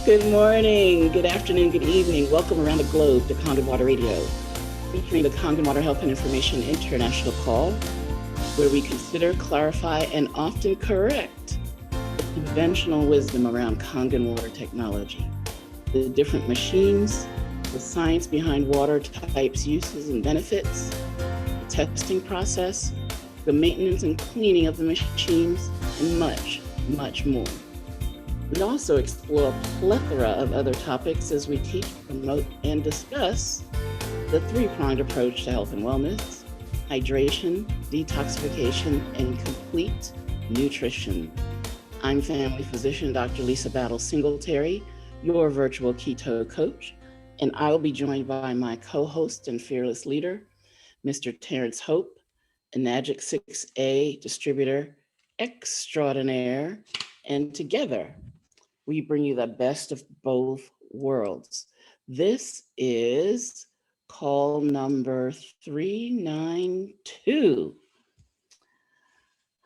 Good morning, good afternoon, good evening. Welcome around the globe to Kangen Water Radio, featuring the Kangen Water Health and Information International Call, where we consider, clarify, and often correct the conventional wisdom around Kangen water technology, the different machines, the science behind water types, uses, and benefits, the testing process, the maintenance and cleaning of the machines, and much, much more. We also explore a plethora of other topics as we teach, promote, and discuss the three-pronged approach to health and wellness: hydration, detoxification, and complete nutrition. I'm family physician Dr. Lisa Battle Singletary, your virtual keto coach, and I will be joined by my co-host and fearless leader, Mr. Terrence Hope, Enagic 6A distributor extraordinaire, and together we bring you the best of both worlds. This is call number 392.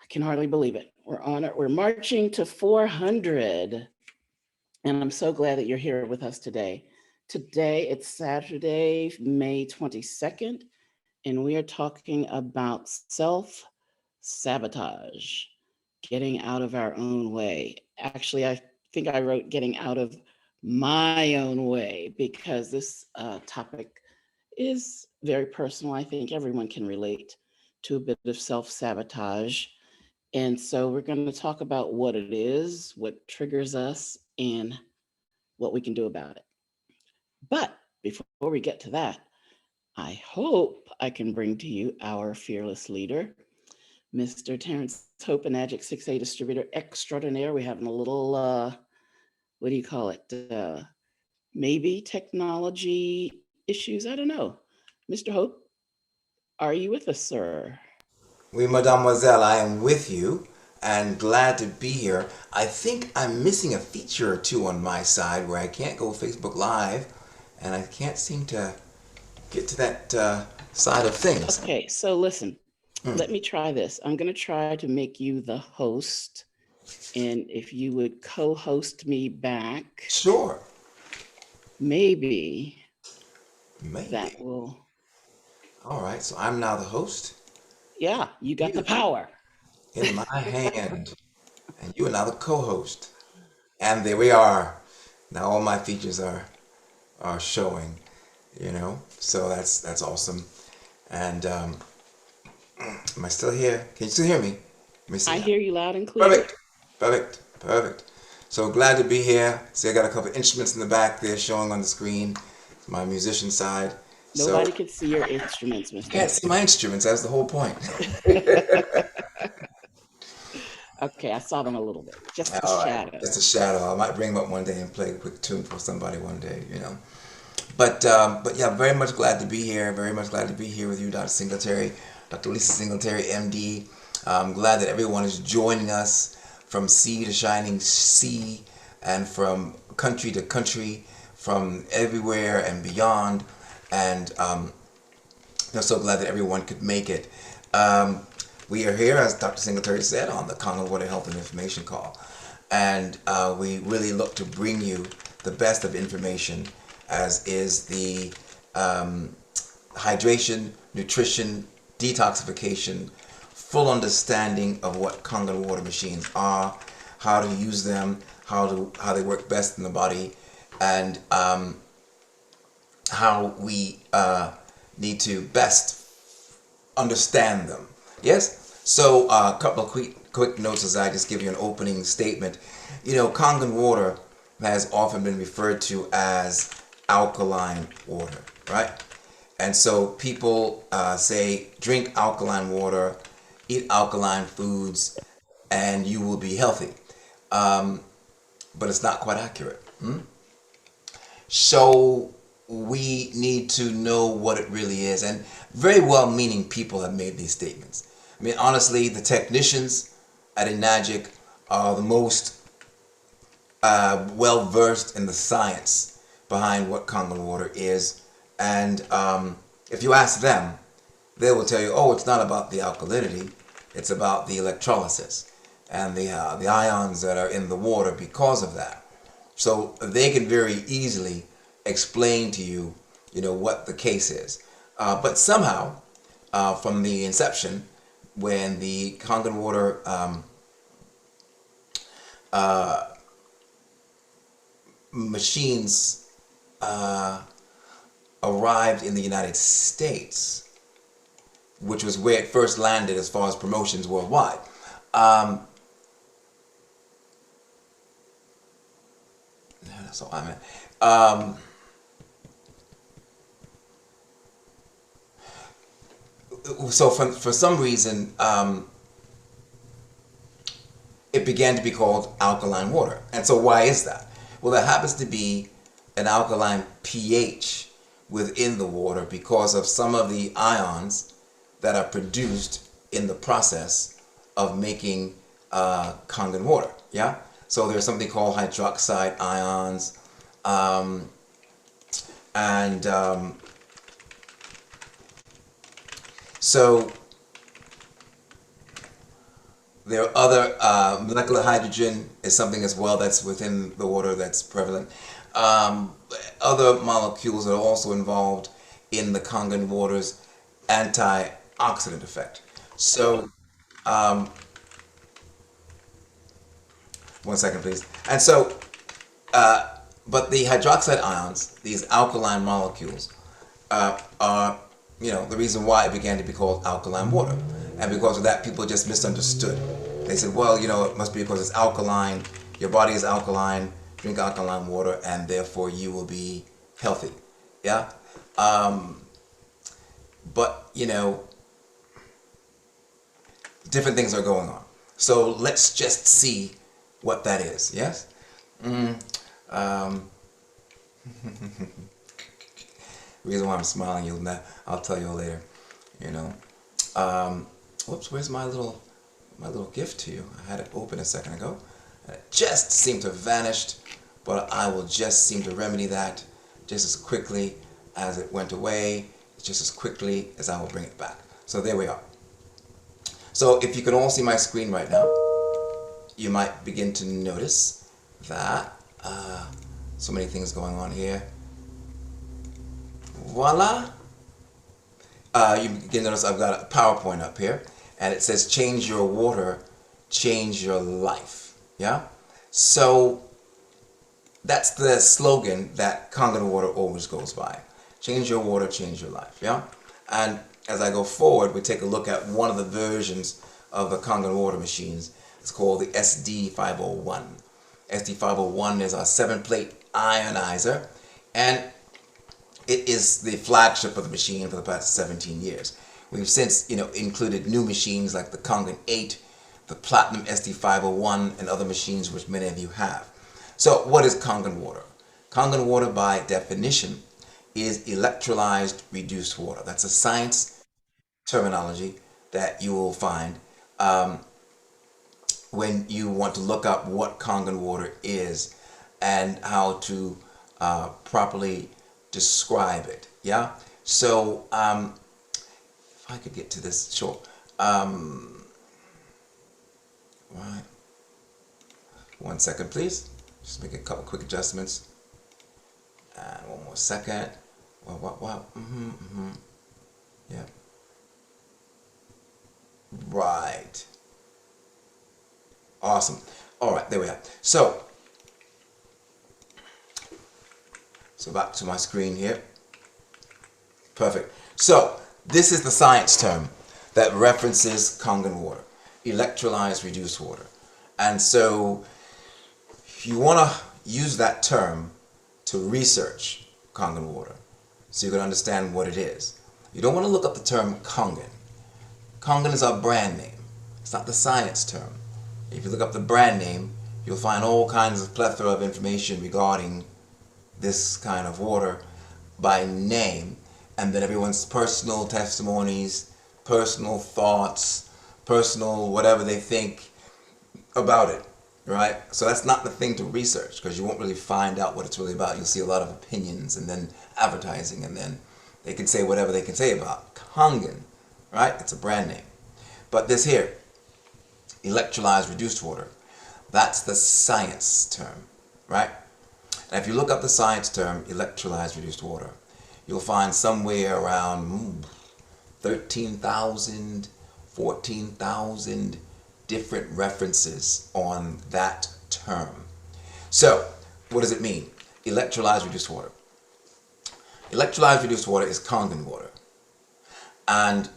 I can hardly believe it. We're on it. We're marching to 400. And I'm so glad that you're here with us today. Today, it's Saturday, May 22nd, and we are talking about self-sabotage, getting out of our own way. Actually, I think I wrote getting out of my own way because this topic is very personal. I think everyone can relate to a bit of self-sabotage. And so we're going to talk about what it is, what triggers us, and what we can do about it. But before we get to that, I hope I can bring to you our fearless leader, Mr. Terrence Hope, Enagic 6A distributor extraordinaire. We're having a little, what do you call it? Maybe technology issues. I don't know. Mr. Hope, are you with us, sir? Oui, mademoiselle, I am with you and glad to be here. I think I'm missing a feature or two on my side where I can't go Facebook Live and I can't seem to get to that side of things. Okay, so listen, let me try this. I'm going to try to make you the host. And if you would co host me back, Sure, maybe maybe. that will, All right, so I'm now the host. yeah, you got the You power. in my hand, and you are now the co host. And there we are. Now all my features are showing, so that's awesome. And am I still here? Can you still hear me? Let me I see. hear you loud and clear. Perfect. Perfect. Perfect. So glad to be here. See, I got a couple of instruments in the back there showing on the screen. My musician side. So Nobody could see your instruments, you Mr. can't Hope. see my instruments. That's the whole point. Okay, I saw them a little bit, just a All right. shadow. It's a shadow. I might bring them up one day and play a quick tune for somebody one day. But yeah, very much glad to be here. Very much glad to be here with you, Dr. Singletary, Dr. Lisa Singletary, MD. I'm glad that everyone is joining us from sea to shining sea and from country to country, from everywhere and beyond. And I'm so glad that everyone could make it. Um, we are here, as Dr. Singletary said, on the Kangen Water Health and Information Call. And we really look to bring you the best of information, as is the hydration, nutrition, detoxification, full understanding of what Kangen water machines are, how to use them, how they work best in the body, and how we need to best understand them. Yes? So a couple of quick notes as I just give you an opening statement. Kangen water has often been referred to as alkaline water, right? And so people say drink alkaline water, eat alkaline foods, and you will be healthy. But it's not quite accurate. So we need to know what it really is. And very well meaning people have made these statements. I mean, honestly, the technicians at Enagic are the most well versed in the science behind what Kangen water is. And if you ask them, they will tell you, oh, it's not about the alkalinity, it's about the electrolysis and the ions that are in the water because of that. So they can very easily explain to you, what the case is. But somehow, from the inception, when the Kangen water machines arrived in the United States, which was where it first landed as far as promotions worldwide. That's all I meant. So for some reason, it began to be called alkaline water. And so why is that? Well, there happens to be an alkaline pH within the water because of some of the ions that are produced in the process of making Kangen water. Yeah. So there's something called hydroxide ions, so there are other molecular hydrogen is something as well that's within the water that's prevalent. Other molecules are also involved in the Kangen water's antioxidant effect. So, one second, please. And so, but the hydroxide ions, these alkaline molecules, are, the reason why it began to be called alkaline water. And because of that, people just misunderstood. They said, well, it must be because it's alkaline, your body is alkaline, drink alkaline water, and therefore you will be healthy. Yeah? But, different things are going on. So let's just see what that is. Yes? The reason why I'm smiling, I'll tell you later. Whoops, where's my little gift to you? I had it open a second ago. And it just seemed to have vanished, but I will just seem to remedy that just as quickly as it went away, just as quickly as I will bring it back. So there we are. So if you can all see my screen right now, you might begin to notice that so many things going on here. Voila! You can notice I've got a PowerPoint up here, and it says change your water, change your life. Yeah? So that's the slogan that Kangen water always goes by. Change your water, change your life. Yeah? And as I go forward, we take a look at one of the versions of the Kangen water machines. It's called the SD501. SD501 is our 7-plate ionizer, and it is the flagship of the machine for the past 17 years. We've since, included new machines like the Kangen 8, the Platinum SD501, and other machines which many of you have. So what is Kangen water? Kangen water, by definition, is electrolyzed reduced water. That's a science terminology that you will find when you want to look up what Kangen water is and how to properly describe it. Yeah? So, if I could get to this, sure. Right. 1 second, please. Just make a couple quick adjustments. And one more second. Wow. Yeah. Right. Awesome. All right, there we are. So back to my screen here. Perfect. So this is the science term that references Kangen water, electrolyzed reduced water. And so you want to use that term to research Kangen water so you can understand what it is. You don't want to look up the term Kangen. Kangen is our brand name. It's not the science term. If you look up the brand name, you'll find all kinds of plethora of information regarding this kind of water by name, and then everyone's personal testimonies, personal thoughts, personal whatever they think about it, right? So that's not the thing to research, because you won't really find out what it's really about. You'll see a lot of opinions and then advertising, and then they can say whatever they can say about Kangen, right? It's a brand name. But this here, electrolyzed reduced water, that's the science term, right? And if you look up the science term electrolyzed reduced water, you'll find somewhere around 13,000, 14,000 different references on that term. So, what does it mean? Electrolyzed reduced water. Electrolyzed reduced water is Kangen water. And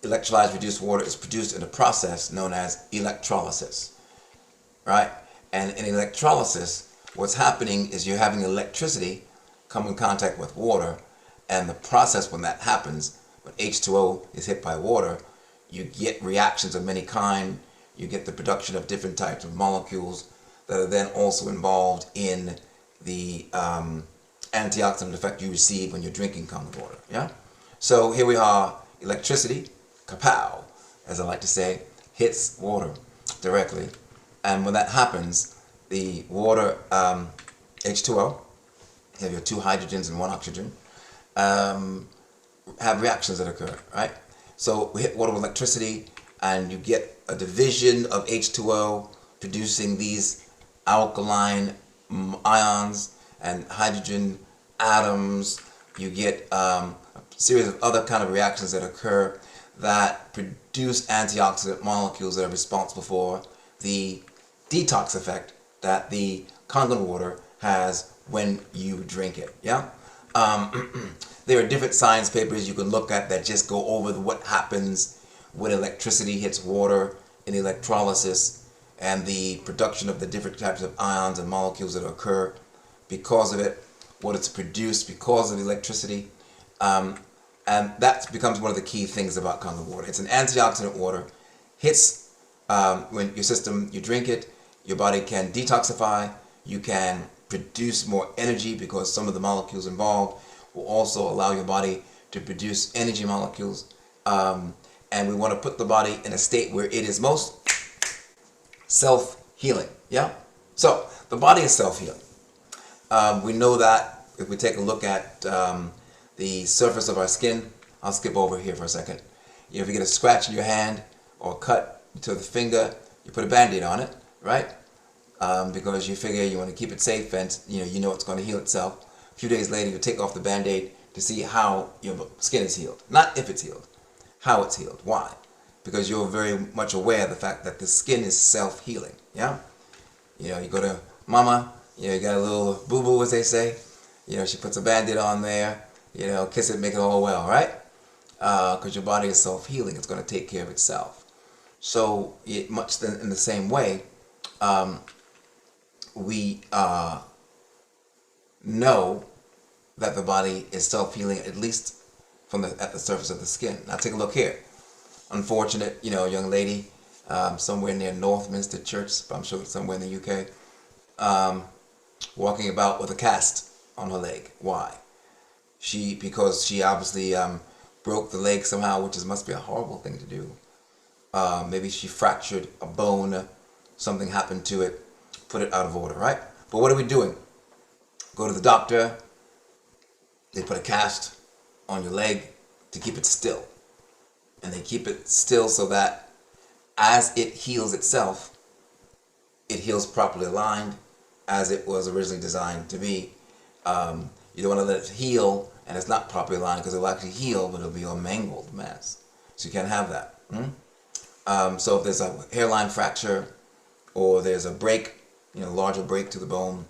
electrolyzed reduced water is produced in a process known as electrolysis, right? And in electrolysis, what's happening is you're having electricity come in contact with water, and the process when that happens, when H2O is hit by water, you get reactions of many kind. You get the production of different types of molecules that are then also involved in the antioxidant effect you receive when you're drinking Kangen water. Yeah. So here we are. Electricity, kapow, as I like to say, hits water directly, and when that happens, the water H2O, you have your two hydrogens and one oxygen, have reactions that occur, right? So we hit water with electricity, and you get a division of H2O producing these alkaline ions and hydrogen atoms. You get a series of other kind of reactions that occur that produce antioxidant molecules that are responsible for the detox effect that the Kangen water has when you drink it. Yeah. There are different science papers you can look at that just go over what happens when electricity hits water in electrolysis and the production of the different types of ions and molecules that occur because of it, what it's produced because of electricity. And that becomes one of the key things about Kangen water. It's an antioxidant water. Hits when your system, you drink it, your body can detoxify. You can produce more energy because some of the molecules involved will also allow your body to produce energy molecules. And we want to put the body in a state where it is most self-healing. Yeah? So the body is self-healing. We know that if we take a look at the surface of our skin. I'll skip over here for a second. You know, if you get a scratch in your hand or a cut to the finger, you put a Band-Aid on it, right? Because you figure you want to keep it safe and you know it's going to heal itself. A few days later, you take off the Band-Aid to see how your skin is healed. Not if it's healed, how it's healed. Why? Because you're very much aware of the fact that the skin is self-healing, yeah? You know, you go to mama, you got a little boo-boo, as they say. She puts a Band-Aid on there. Kiss it, make it all well, right? Because your body is self-healing. It's going to take care of itself. So, much in the same way, we know that the body is self-healing, at least at the surface of the skin. Now, take a look here. Unfortunate, young lady, somewhere near Northminster Church, I'm sure it's somewhere in the UK, walking about with a cast on her leg. Why? Because she obviously broke the leg somehow, which must be a horrible thing to do. Maybe she fractured a bone, something happened to it, put it out of order, right? But what are we doing? Go to the doctor, they put a cast on your leg to keep it still. And they keep it still so that as it heals itself, it heals properly aligned as it was originally designed to be. You don't want to let it heal and it's not properly aligned because it'll actually heal, but it'll be a mangled mess. So you can't have that. So if there's a hairline fracture or there's a break, larger break to the bone,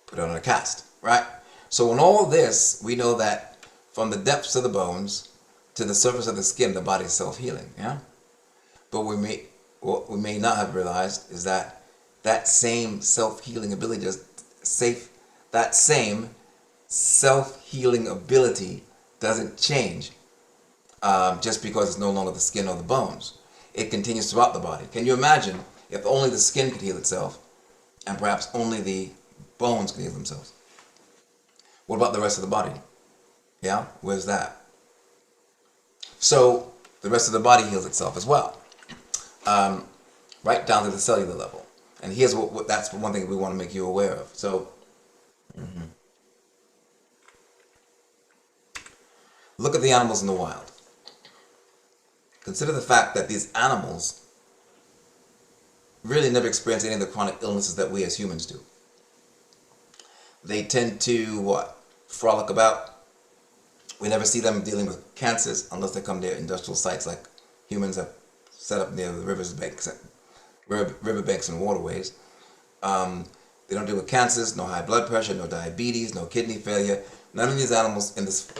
put it on a cast, right? So in all this, we know that from the depths of the bones to the surface of the skin, the body is self-healing, yeah? But what we may not have realized is that that same self-healing ability that same self-healing ability doesn't change just because it's no longer the skin or the bones. It continues throughout the body. Can you imagine if only the skin could heal itself and perhaps only the bones could heal themselves? What about the rest of the body? Yeah, where's that? So the rest of the body heals itself as well, right down to the cellular level. And here's that's one thing we want to make you aware of. So, look at the animals in the wild. Consider the fact that these animals really never experience any of the chronic illnesses that we as humans do. They tend to what? Frolic about. We never see them dealing with cancers unless they come near industrial sites like humans have set up near the riverbanks and waterways. They don't deal with cancers, no high blood pressure, no diabetes, no kidney failure. None of these animals in this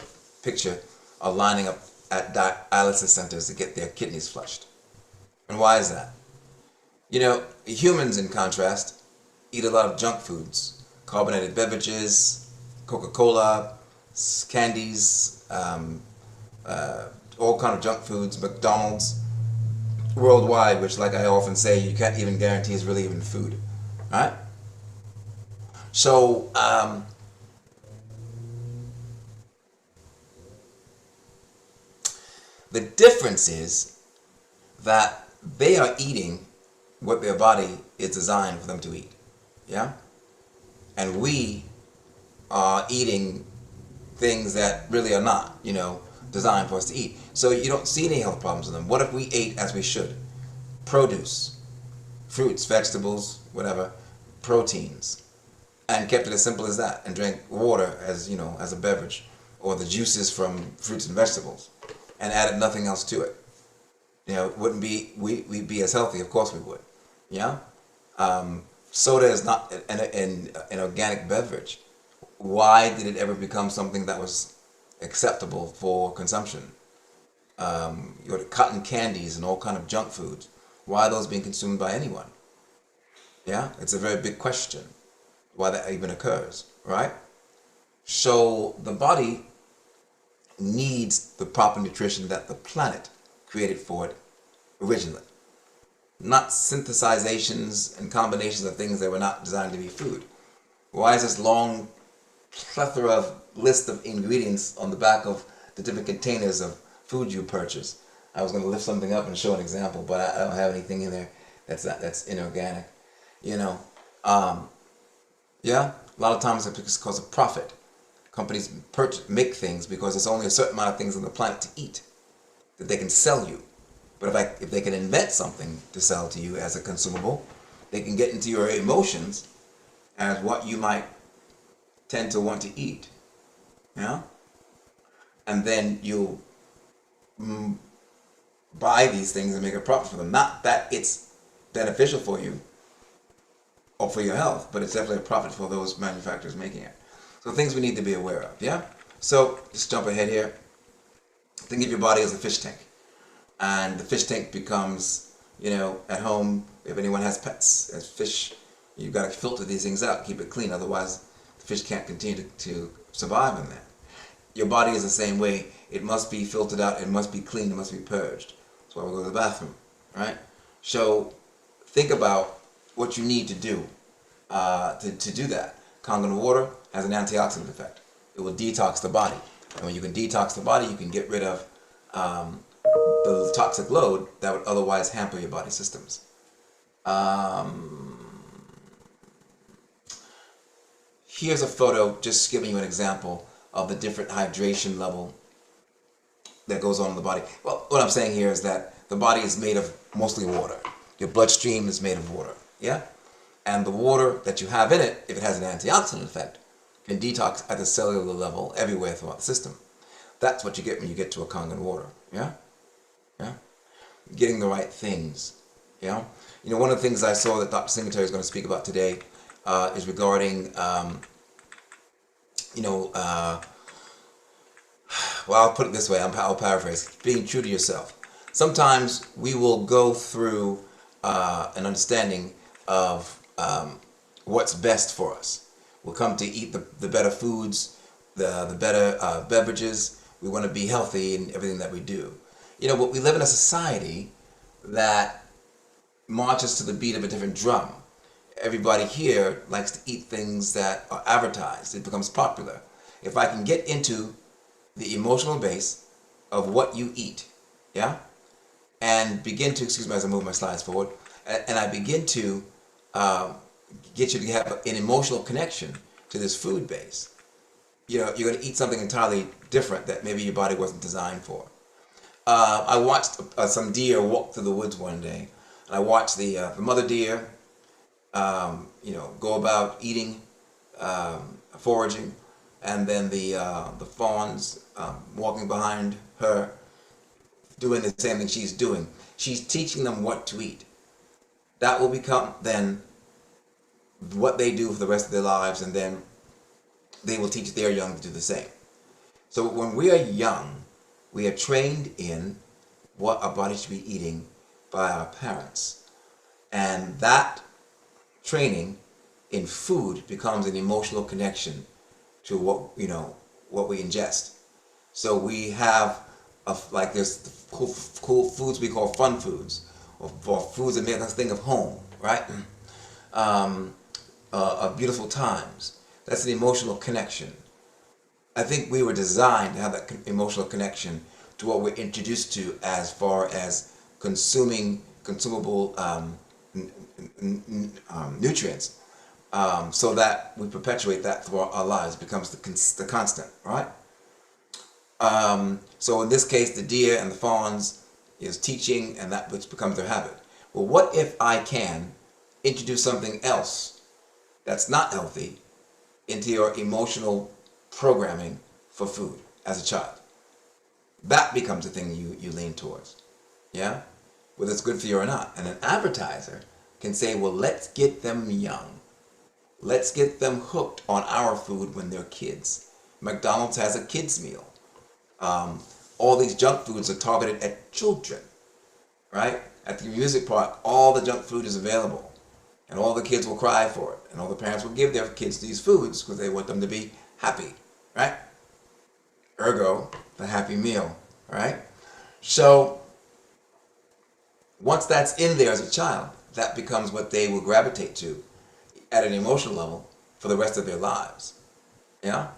picture are lining up at dialysis centers to get their kidneys flushed. And why is that? Humans, in contrast, eat a lot of junk foods, carbonated beverages, Coca-Cola, candies, all kind of junk foods, McDonald's, worldwide, which, like I often say, you can't even guarantee is really even food. All right? So, the difference is that they are eating what their body is designed for them to eat. Yeah? And we are eating things that really are not, designed for us to eat. So you don't see any health problems with them. What if we ate as we should? Produce, fruits, vegetables, whatever, proteins, and kept it as simple as that, and drank water as a beverage, or the juices from fruits and vegetables, and added nothing else to it. Wouldn't be we'd be as healthy? Of course we would. Yeah. Soda is not an organic beverage. Why did it ever become something that was acceptable for consumption? You got cotton candies and all kind of junk foods. Why are those being consumed by anyone? Yeah, it's a very big question. Why that even occurs, right? So the body needs the proper nutrition that the planet created for it originally. Not synthesizations and combinations of things that were not designed to be food. Why is this long plethora of list of ingredients on the back of the different containers of food you purchase? I was going to lift something up and show an example, but I don't have anything in there that's inorganic. Yeah, a lot of times it's because of profit. Companies make things because there's only a certain amount of things on the planet to eat that they can sell you. But if they can invent something to sell to you as a consumable, they can get into your emotions as what you might tend to want to eat. Yeah? And then you'll buy these things and make a profit for them. Not that it's beneficial for you or for your health, but it's definitely a profit for those manufacturers making it. So things we need to be aware of, yeah? So, just jump ahead here. Think of your body as a fish tank. And the fish tank becomes, at home, if anyone has pets, as fish, you've got to filter these things out, keep it clean, otherwise the fish can't continue to survive in there. Your body is the same way. It must be filtered out, it must be cleaned, it must be purged. That's why we go to the bathroom, right? So think about what you need to do to do that. Kangen water has an antioxidant effect. It will detox the body. And when you can detox the body, you can get rid of the toxic load that would otherwise hamper your body systems. Here's a photo just giving you an example of the different hydration level that goes on in the body. Well, what I'm saying here is that the body is made of mostly water. Your bloodstream is made of water, yeah? And the water that you have in it, if it has an antioxidant effect, can detox at the cellular level everywhere throughout the system. That's what you get when you get to a Kangen water, yeah? Yeah? Getting the right things, yeah? One of the things I saw that Dr. Singletary is going to speak about today is regarding, well, I'll put it this way, I'll paraphrase, being true to yourself. Sometimes we will go through an understanding of what's best for us. We'll come to eat the better foods, the better beverages. We want to be healthy in everything that we do. But we live in a society that marches to the beat of a different drum. Everybody here likes to eat things that are advertised. It becomes popular. If I can get into the emotional base of what you eat, yeah, and begin to, excuse me as I move my slides forward, and I begin to get you to have an emotional connection to this food base, you're going to eat something entirely different that maybe your body wasn't designed for. I watched some deer walk through the woods one day, and I watched the mother deer, go about eating foraging, and then the fawns walking behind her, doing the same thing she's doing. She's teaching them what to eat. That will become then what they do for the rest of their lives, and then they will teach their young to do the same. So when we are young, we are trained in what our body should be eating by our parents. And that training in food becomes an emotional connection to what we ingest. So we have like there's cool foods we call fun foods, or foods that make us think of home, right? Of beautiful times. That's an emotional connection. I think we were designed to have that emotional connection to what we're introduced to as far as consumable nutrients, so that we perpetuate that throughout our lives. It becomes the constant, right? So in this case, the deer and the fawns is teaching, and that which becomes their habit. Well, what if I can introduce something else that's not healthy into your emotional programming for food as a child? That becomes the thing you lean towards, yeah? Whether it's good for you or not. And an advertiser can say, well, let's get them young. Let's get them hooked on our food when they're kids. McDonald's has a kids meal. All these junk foods are targeted at children, right? At the music park, all the junk food is available, and all the kids will cry for it, and all the parents will give their kids these foods because they want them to be happy, right? Ergo, the happy meal, right? So once that's in there as a child, that becomes what they will gravitate to at an emotional level for the rest of their lives, yeah?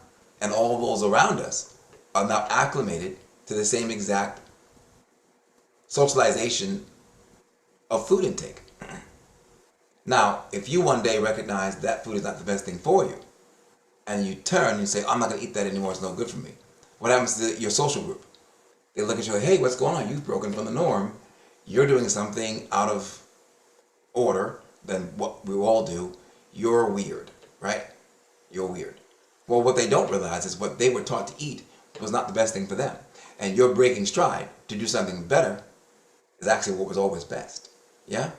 And all those around us are now acclimated to the same exact socialization of food intake. Now, if you one day recognize that food is not the best thing for you, and you turn and say, I'm not going to eat that anymore, it's no good for me, what happens to your social group? They look at you like, hey, what's going on? You've broken from the norm. You're doing something out of order than what we all do. You're weird, right? You're weird. Well, what they don't realize is what they were taught to eat was not the best thing for them. And you're breaking stride to do something better is actually what was always best. Yeah?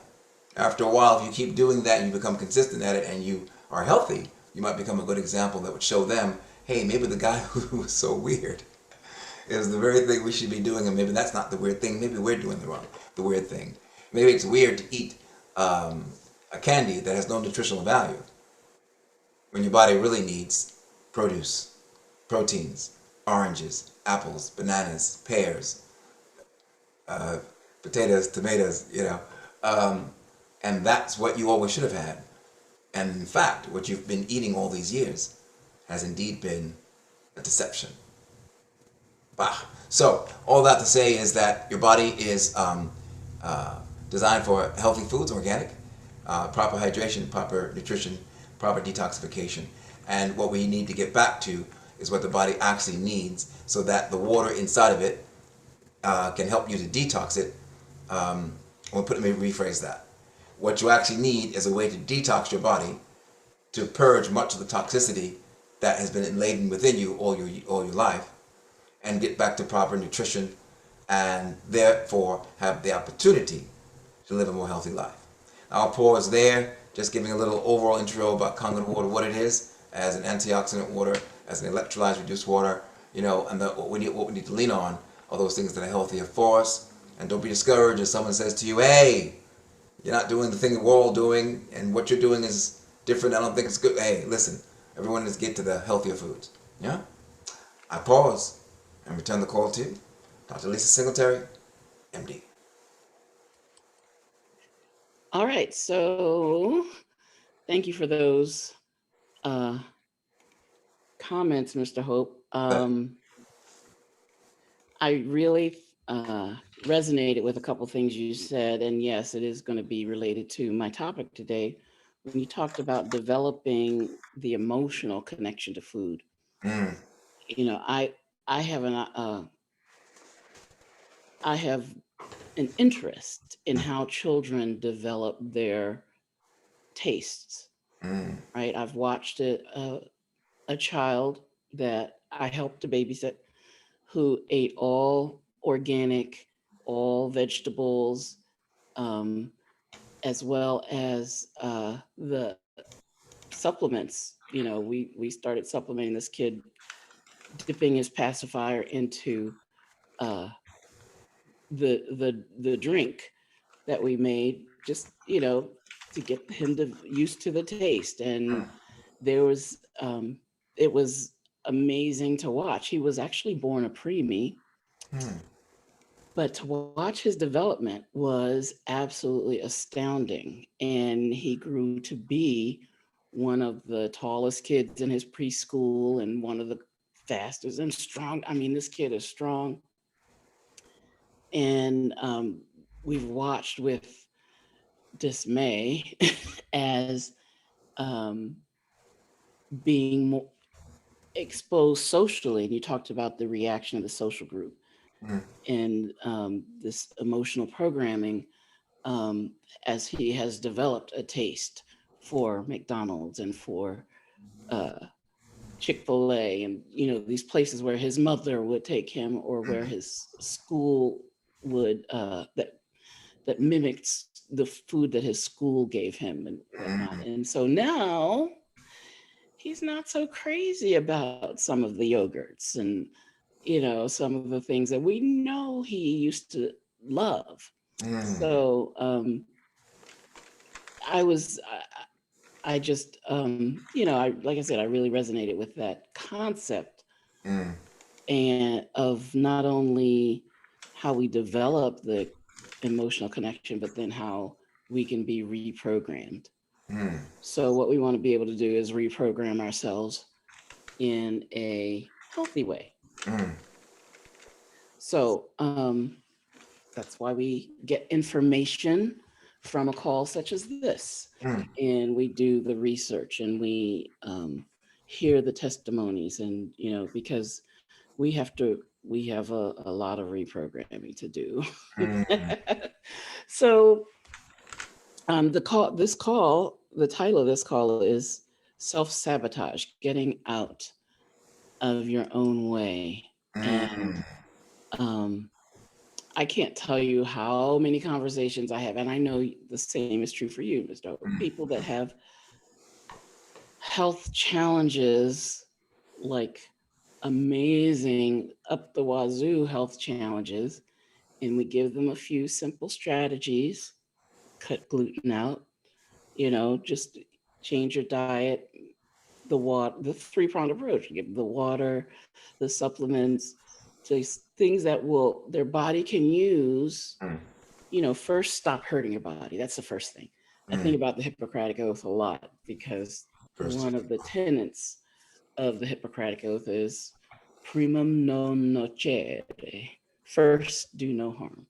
After a while, if you keep doing that and you become consistent at it and you are healthy, you might become a good example that would show them, hey, maybe the guy who was so weird is the very thing we should be doing, and maybe that's not the weird thing. Maybe we're doing the weird thing. Maybe it's weird to eat a candy that has no nutritional value when your body really needs produce, proteins, oranges, apples, bananas, pears, potatoes, tomatoes, and that's what you always should have had. And in fact, what you've been eating all these years has indeed been a deception. Bah. So, all that to say is that your body is designed for healthy foods, organic, proper hydration, proper nutrition, proper detoxification. And what we need to get back to is what the body actually needs so that the water inside of it can help you to detox it. Let me rephrase that. What you actually need is a way to detox your body to purge much of the toxicity that has been laden within you all your life, and get back to proper nutrition, and therefore have the opportunity to live a more healthy life. I'll pause there, just giving a little overall intro about Kangen water, what it is as an antioxidant water, as an electrolyzed reduced water, and what we need to lean on are those things that are healthier for us. And don't be discouraged if someone says to you, hey, you're not doing the thing that we're all doing, and what you're doing is different, I don't think it's good. Hey, listen, everyone needs to get to the healthier foods. Yeah? I pause and return the call to Dr. Lisa Singletary, MD. All right. So thank you for those uh, comments, Mr. Hope. I really resonated with a couple things you said. And yes, it is going to be related to my topic today. When you talked about developing the emotional connection to food, Mm. you know, I I have I have an interest in how children develop their tastes. right? I've watched it, a child that I helped to babysit who ate all organic, all vegetables, um, as well as the supplements. We started supplementing this kid, dipping his pacifier into uh, the drink that we made, just to get him to used to the taste. And there was it was amazing to watch. He was actually born a preemie, but to watch his development was absolutely astounding. And he grew to be one of the tallest kids in his preschool and one of the fastest and strong. I mean, this kid is strong. And we've watched with dismay as um, being more exposed socially. And you talked about the reaction of the social group and this emotional programming, um, as he has developed a taste for McDonald's and for uh, Chick-fil-A, and these places where his mother would take him, or where his school would that mimics the food that his school gave him and whatnot. And so now he's not so crazy about some of the yogurts and some of the things that we know he used to love. So I was I just I like I said, I really resonated with that concept, and of not only how we develop the emotional connection, but then how we can be reprogrammed. So what we want to be able to do is reprogram ourselves in a healthy way. So that's why we get information from a call such as this, and we do the research, and we hear the testimonies, and because we have a lot of reprogramming to do. So the title of this call is Self-Sabotage: Getting Out of Your Own Way. And um, I can't tell you how many conversations I have, and I know the same is true for you, Mr. Hope. People that have health challenges, like amazing up the wazoo health challenges, and we give them a few simple strategies: cut gluten out, just change your diet, the three-pronged approach: give the water, the supplements, just things that will their body can use. First, stop hurting your body. That's the first thing. I think about the Hippocratic Oath a lot, because First. one of the tenets of the Hippocratic Oath is primum non nocere. First, do no harm.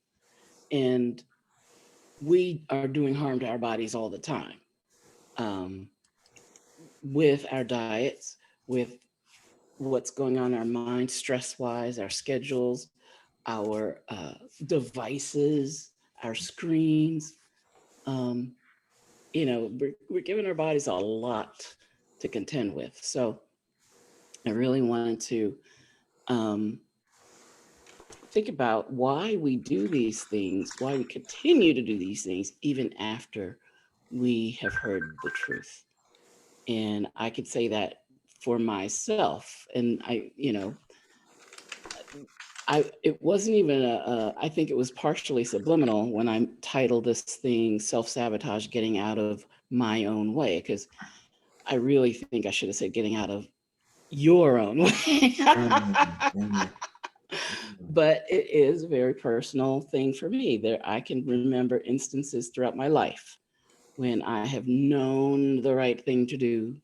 And we are doing harm to our bodies all the time, um, with our diets, with what's going on in our mind, stress wise, our schedules, our devices, our screens. Um, we're giving our bodies a lot to contend with. So I really wanted to um, think about why we do these things, why we continue to do these things, even after we have heard the truth. And I could say that for myself. And it wasn't even I think it was partially subliminal when I titled this thing Self-Sabotage: Getting Out of My Own Way, because I really think I should have said getting out of your own way. But it is a very personal thing for me. I can remember instances throughout my life when I have known the right thing to do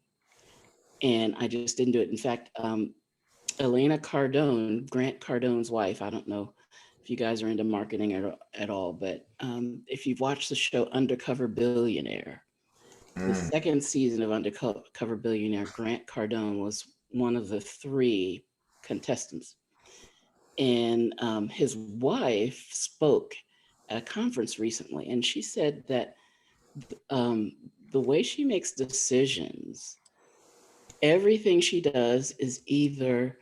and I just didn't do it. In fact, Elena Cardone, Grant Cardone's wife, I don't know if you guys are into marketing at all, but if you've watched the show Undercover Billionaire, the second season of Undercover Billionaire, Grant Cardone was one of the three contestants. And his wife spoke at a conference recently, and she said that um, the way she makes decisions, everything she does is either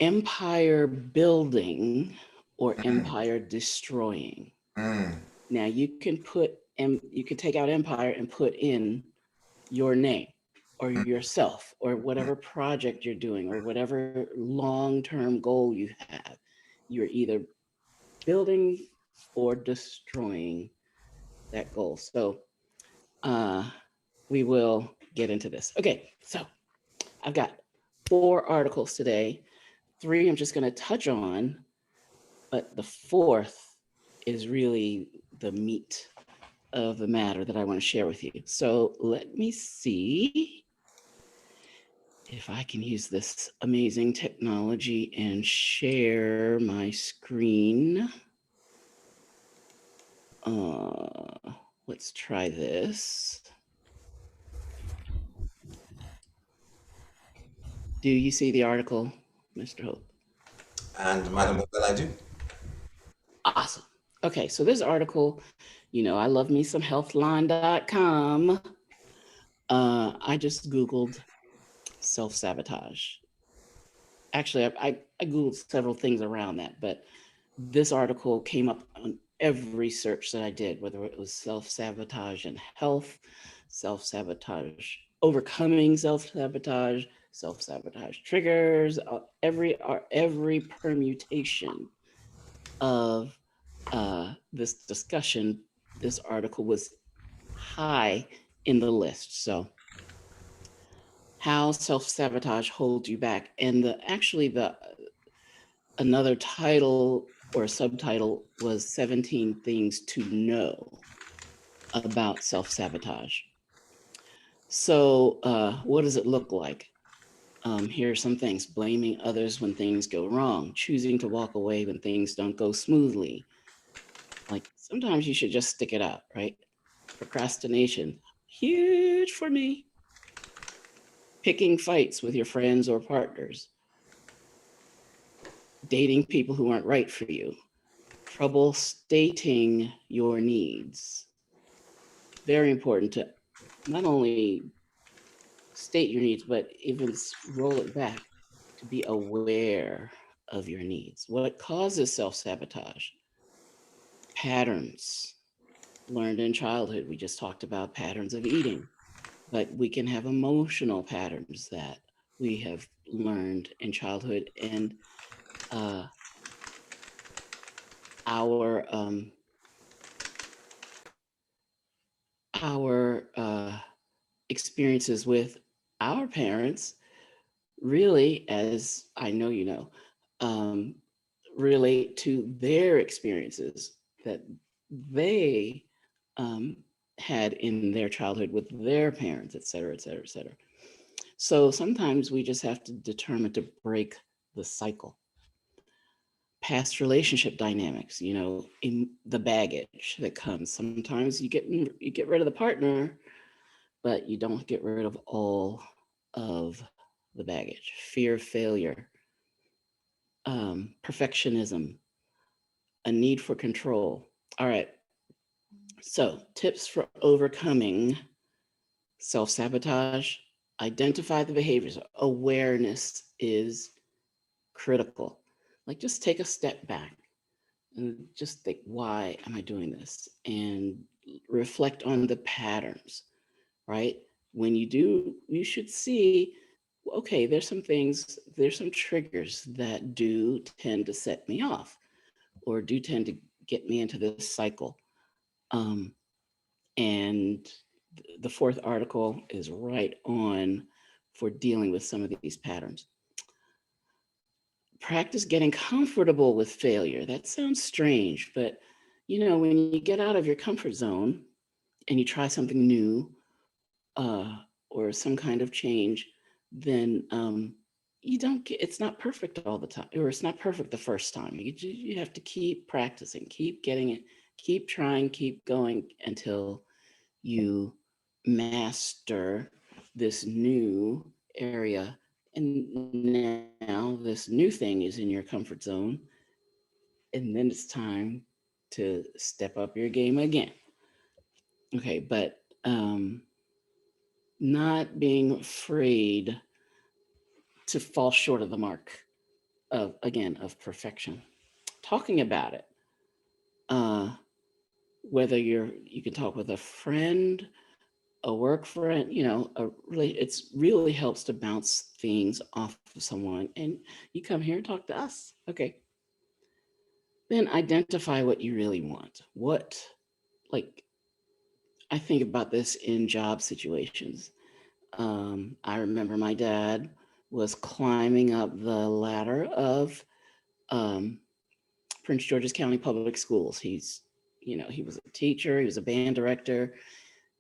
empire building or empire destroying. Mm. Now you can take out empire and put in your name or yourself or whatever project you're doing or whatever long-term goal you have. You're either building or destroying that goal. So uh, we will get into this. Okay, so I've got 4 articles today. 3 I'm just going to touch on, but the 4th is really the meat of the matter that I want to share with you. So let me see if I can use this amazing technology and share my screen. Uh, let's try this. Do you see the article, Mr. Hope? And Madam Well, I do. Awesome. Okay, so this article, I love me some healthline.com. I just Googled self-sabotage. Actually, I Googled several things around that, but this article came up on every search that I did, whether it was self-sabotage and health, self-sabotage, overcoming self-sabotage, self-sabotage triggers, every permutation of this discussion, this article was high in the list. So how self-sabotage holds you back. And the another title or subtitle was 17 things to know about self-sabotage. So what does it look like? Here are some things: blaming others when things go wrong, choosing to walk away when things don't go smoothly. Like sometimes you should just stick it out, right? Procrastination, huge for me. Picking fights with your friends or partners, dating people who aren't right for you, trouble stating your needs. Very important to not only state your needs, but even roll it back to be aware of your needs. What causes self sabotage? Patterns learned in childhood. We just talked about patterns of eating, but we can have emotional patterns that we have learned in childhood. And uh, our our experiences with our parents really, as I know you know, um, relate to their experiences that they um, had in their childhood with their parents, et cetera, et cetera, et cetera. So sometimes we just have to determine to break the cycle. Past relationship dynamics, in the baggage that comes. Sometimes you get rid of the partner, but you don't get rid of all of the baggage. Fear of failure, perfectionism, a need for control. All right. So, tips for overcoming self sabotage: identify the behaviors. Awareness is critical. Like, just take a step back and just think, why am I doing this? And reflect on the patterns, right? When you do, you should see, okay, there's some triggers that do tend to set me off or do tend to get me into this cycle. Um, and the 4th article is right on for dealing with some of these patterns. Practice getting comfortable with failure. That sounds strange, but when you get out of your comfort zone and you try something new, or some kind of change, then you don't get, it's not perfect all the time, or it's not perfect the first time. You have to keep practicing, keep getting it, keep trying, keep going until you master this new area. And now this new thing is in your comfort zone. And then it's time to step up your game again. Okay, but um, not being afraid to fall short of the mark of, again, of perfection. Talking about it, uh, whether you can talk with a friend, a work friend, it's really helps to bounce things off of someone. And you come here and talk to us. Okay. Then identify what you really want. Like, I think about this in job situations. I remember my dad was climbing up the ladder of um, Prince George's County Public Schools. He was a teacher, he was a band director.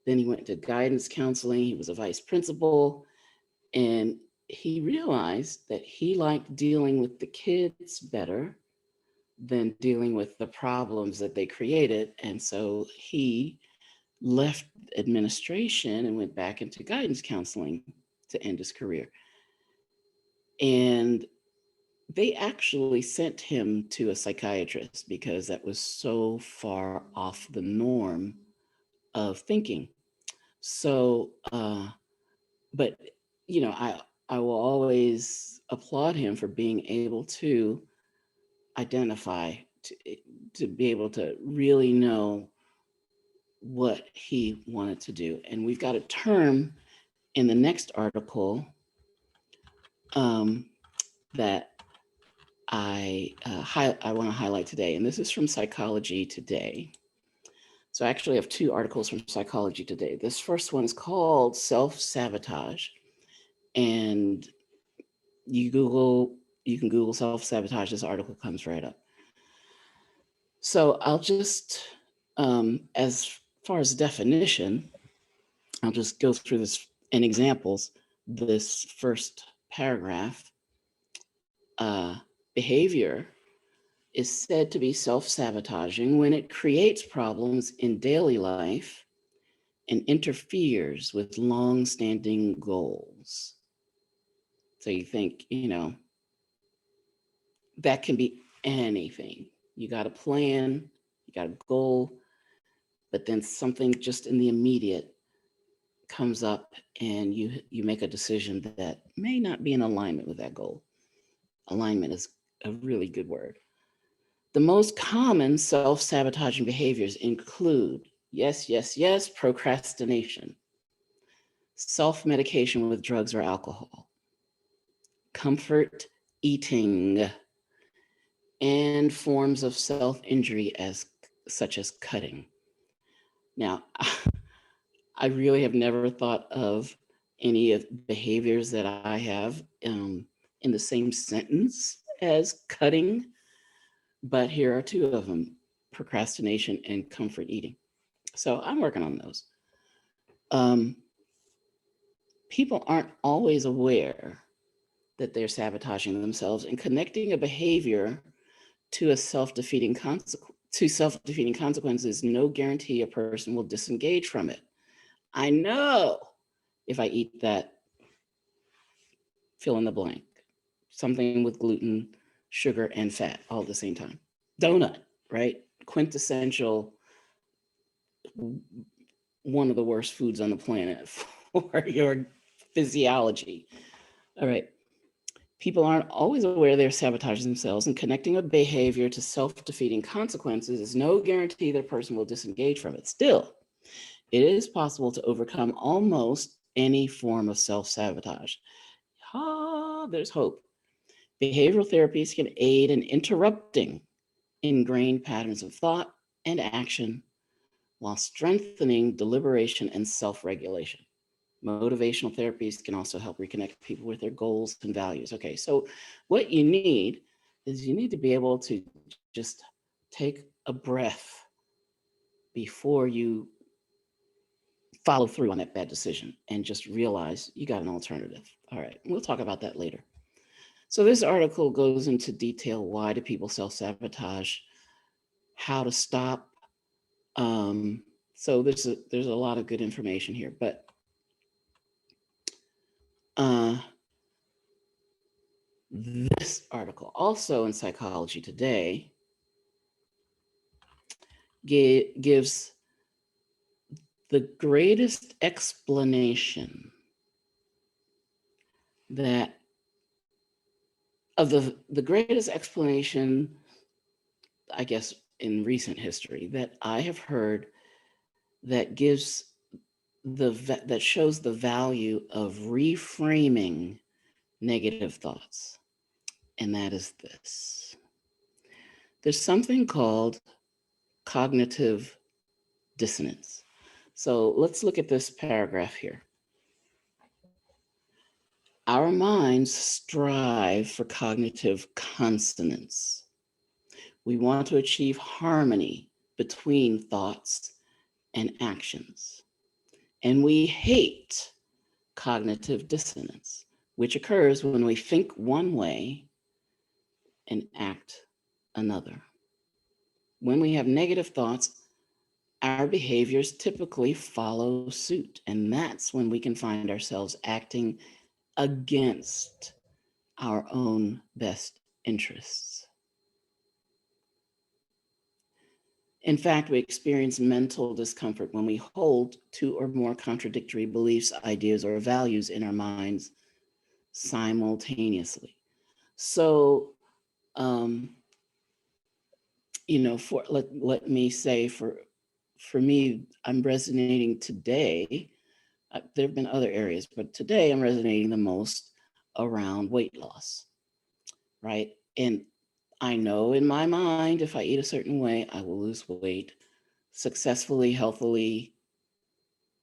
Then he went to guidance counseling. He was a vice principal. And he realized that he liked dealing with the kids better than dealing with the problems that they created. And so he left administration and went back into guidance counseling to end his career. And they actually sent him to a psychiatrist because that was so far off the norm of thinking. So, but I will always applaud him for being able to identify to be able to really know what he wanted to do. And we've got a term in the next article um, that I want to highlight today, and this is from Psychology Today. So I actually have two articles from Psychology Today. This first one is called Self-Sabotage, and you can Google self-sabotage. This article comes right up. So I'll just, as far as definition, I'll just go through this in examples. This first paragraph, behavior is said to be self-sabotaging when it creates problems in daily life and interferes with long-standing goals. So you think, that can be anything. You got a plan, you got a goal, but then something just in the immediate comes up and you make a decision that may not be in alignment with that goal. Alignment is a really good word. The most common self-sabotaging behaviors include, yes, procrastination, self-medication with drugs or alcohol, comfort eating, and forms of self-injury such as cutting. Now, I really have never thought of any of behaviors that I have in the same sentence as cutting, but here are two of them: procrastination and comfort eating. So I'm working on those. Um, People aren't always aware that they're sabotaging themselves, and connecting a behavior to a self-defeating consequences, no guarantee a person will disengage from it. I know if I eat that, fill in the blank, something with gluten, sugar, and fat all at the same time. Donut, right? Quintessential, one of the worst foods on the planet for your physiology. All right. People aren't always aware they're sabotaging themselves, and connecting a behavior to self-defeating consequences is no guarantee that a person will disengage from it. Still, it is possible to overcome almost any form of self-sabotage. There's hope. Behavioral therapies can aid in interrupting ingrained patterns of thought and action while strengthening deliberation and self-regulation. Motivational therapies can also help reconnect people with their goals and values. Okay, so what you need is you need to be able to just take a breath before you follow through on that bad decision and just realize you got an alternative. All right, we'll talk about that later. So this article goes into detail: why do people self-sabotage, how to stop. So there's a lot of good information here, but uh, this article, also in Psychology Today, gives The greatest explanation that the greatest explanation, I guess, in recent history that I have heard that gives that shows the value of reframing negative thoughts, and that is this. There's something called cognitive dissonance. So let's look at this paragraph here. Our minds strive for cognitive consonance. We want to achieve harmony between thoughts and actions. And we hate cognitive dissonance, which occurs when we think one way and act another. When we have negative thoughts, our behaviors typically follow suit. And that's when we can find ourselves acting against our own best interests. In fact, we experience mental discomfort when we hold two or more contradictory beliefs, ideas, or values in our minds simultaneously. So, let me say for me, I'm resonating today. There have been other areas, but today I'm resonating the most around weight loss, right? And I know in my mind, if I eat a certain way, I will lose weight successfully, healthily,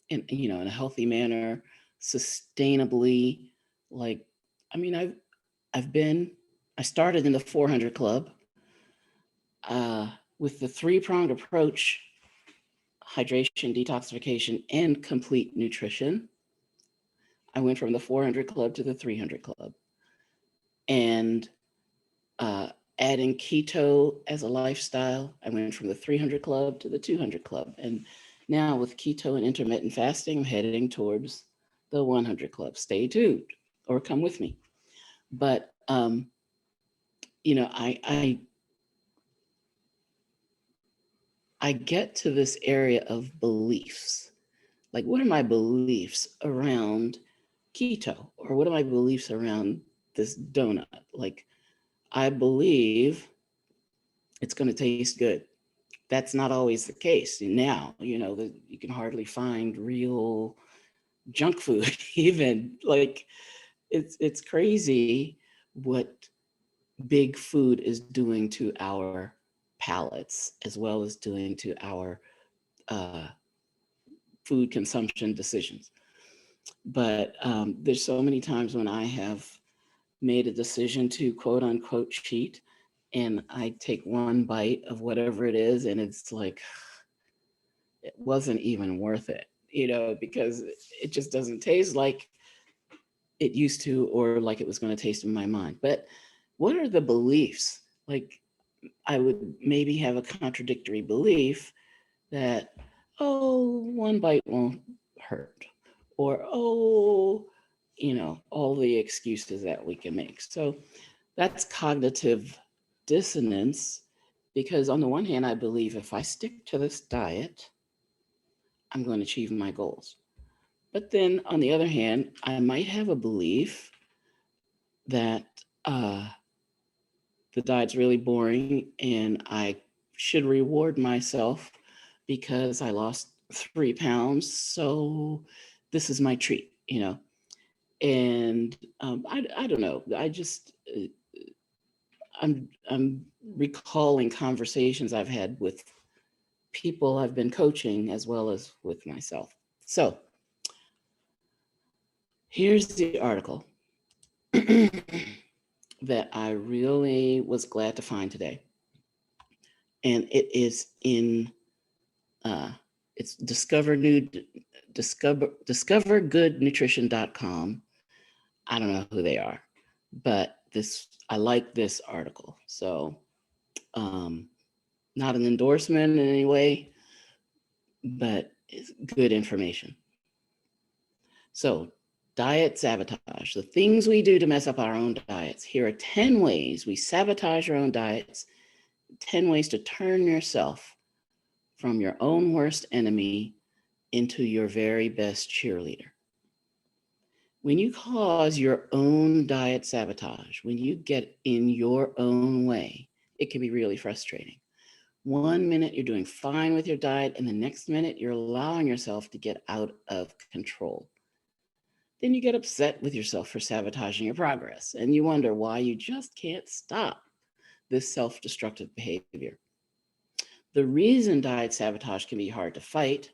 in a healthy manner, sustainably. Like, I mean, I started in the 400 club with the three-pronged approach: hydration, detoxification, and complete nutrition. I went from the 400 club to the 300 club, and adding keto as a lifestyle, I went from the 300 club to the 200 club. And now with keto and intermittent fasting, I'm heading towards the 100 club. Stay tuned or come with me. But, I get to this area of beliefs. Like, what are my beliefs around keto? Or what are my beliefs around this donut? Like, I believe it's going to taste good. That's not always the case now. You can hardly find real junk food. Even like it's crazy what big food is doing to our palates as well as doing to our uh, food consumption decisions. But there's so many times when I have made a decision to quote unquote cheat, and I take one bite of whatever it is, and it's like, it wasn't even worth it, because it just doesn't taste like it used to or like it was going to taste in my mind. But what are the beliefs? Like, I would maybe have a contradictory belief that, oh, one bite won't hurt, or, oh, all the excuses that we can make. So that's cognitive dissonance, because on the one hand, I believe if I stick to this diet, I'm going to achieve my goals. But then on the other hand, I might have a belief that the diet's really boring and I should reward myself because I lost 3 pounds. So this is my treat. And I don't know. I'm recalling conversations I've had with people I've been coaching as well as with myself. So here's the article that I really was glad to find today. And it is in it's discovergoodnutrition.com. I don't know who they are, but I like this article. So not an endorsement in any way, but it's good information. So, diet sabotage, the things we do to mess up our own diets. Here are 10 ways we sabotage our own diets, 10 ways to turn yourself from your own worst enemy into your very best cheerleader. When you cause your own diet sabotage, when you get in your own way, it can be really frustrating. One minute you're doing fine with your diet, and the next minute you're allowing yourself to get out of control. Then you get upset with yourself for sabotaging your progress, and you wonder why you just can't stop this self-destructive behavior. The reason diet sabotage can be hard to fight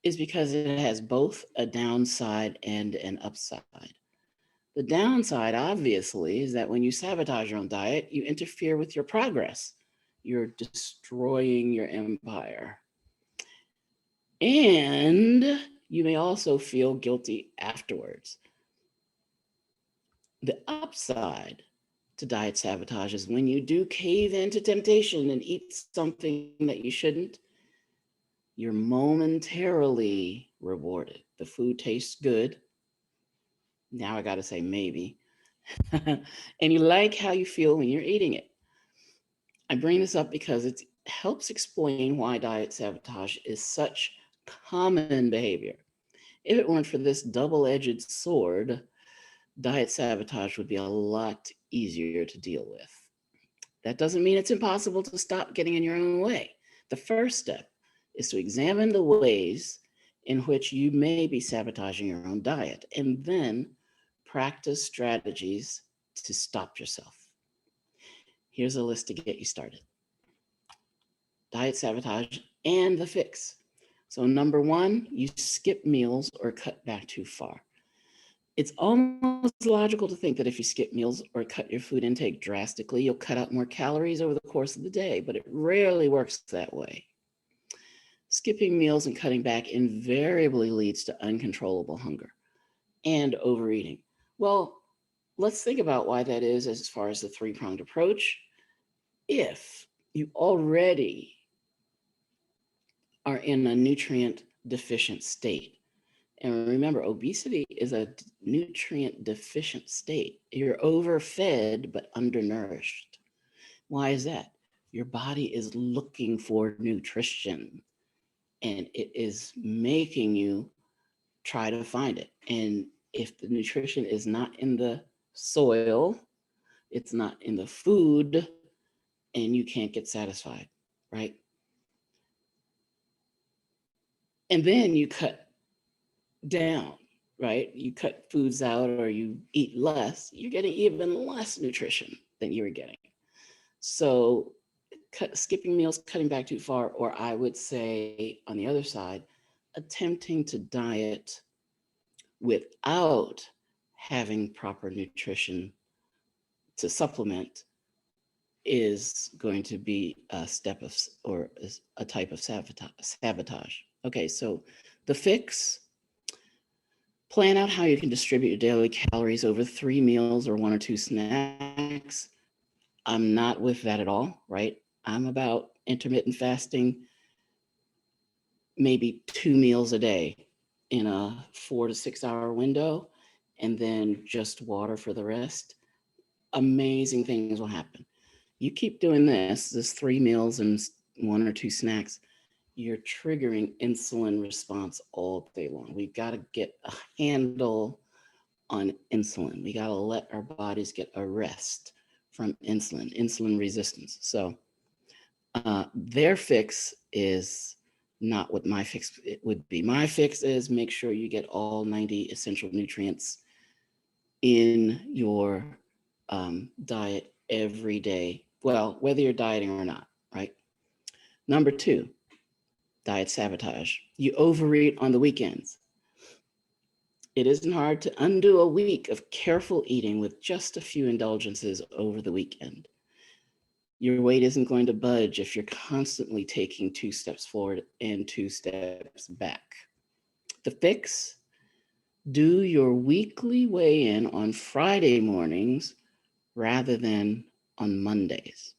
is because it has both a downside and an upside. The downside, obviously, is that when you sabotage your own diet, you interfere with your progress. You're destroying your empire. And you may also feel guilty afterwards. The upside to diet sabotage is when you do cave into temptation and eat something that you shouldn't, you're momentarily rewarded. The food tastes good. Now I got to say maybe. And you like how you feel when you're eating it. I bring this up because it helps explain why diet sabotage is such common behavior. If it weren't for this double-edged sword, diet sabotage would be a lot easier to deal with. That doesn't mean it's impossible to stop getting in your own way. The first step is to examine the ways in which you may be sabotaging your own diet, and then practice strategies to stop yourself. Here's a list to get you started. Diet sabotage and the fix. So number one, you skip meals or cut back too far. It's almost logical to think that if you skip meals or cut your food intake drastically, you'll cut out more calories over the course of the day, but it rarely works that way. Skipping meals and cutting back invariably leads to uncontrollable hunger and overeating. Well, let's think about why that is as far as the three-pronged approach. If you already are in a nutrient deficient state, and remember, obesity is a nutrient deficient state. You're overfed but undernourished. Why is that? Your body is looking for nutrition and it is making you try to find it. And if the nutrition is not in the soil, it's not in the food, and you can't get satisfied, right? And then you cut down, right? You cut foods out or you eat less, you're getting even less nutrition than you were getting. So skipping meals, cutting back too far, or I would say on the other side, attempting to diet without having proper nutrition to supplement is going to be a step of, or a type of sabotage. Okay, so the fix: plan out how you can distribute your daily calories over 3 meals or 1 or 2 snacks. I'm not with that at all, right? I'm about intermittent fasting, maybe 2 meals a day in a 4 to 6 hour window, and then just water for the rest. Amazing things will happen. You keep doing this 3 meals and 1 or 2 snacks, you're triggering insulin response all day long. We've got to get a handle on insulin. We got to let our bodies get a rest from insulin resistance. So their fix is not what my fix would be. My fix is make sure you get all 90 essential nutrients in your diet every day. Well, whether you're dieting or not, right? Number 2, diet sabotage. You overeat on the weekends. It isn't hard to undo a week of careful eating with just a few indulgences over the weekend. Your weight isn't going to budge if you're constantly taking 2 steps forward and 2 steps back. The fix: do your weekly weigh-in on Friday mornings rather than on Mondays.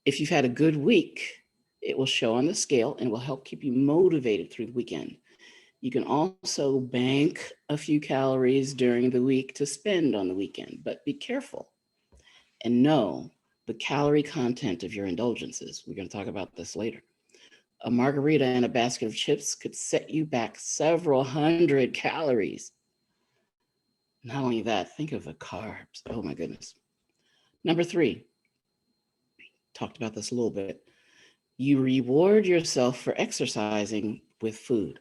If you've had a good week, it will show on the scale and will help keep you motivated through the weekend. You can also bank a few calories during the week to spend on the weekend, but be careful and know the calorie content of your indulgences. We're going to talk about this later. A margarita and a basket of chips could set you back several hundred calories. Not only that, think of the carbs. Oh my goodness. Number 3, talked about this a little bit. You reward yourself for exercising with food.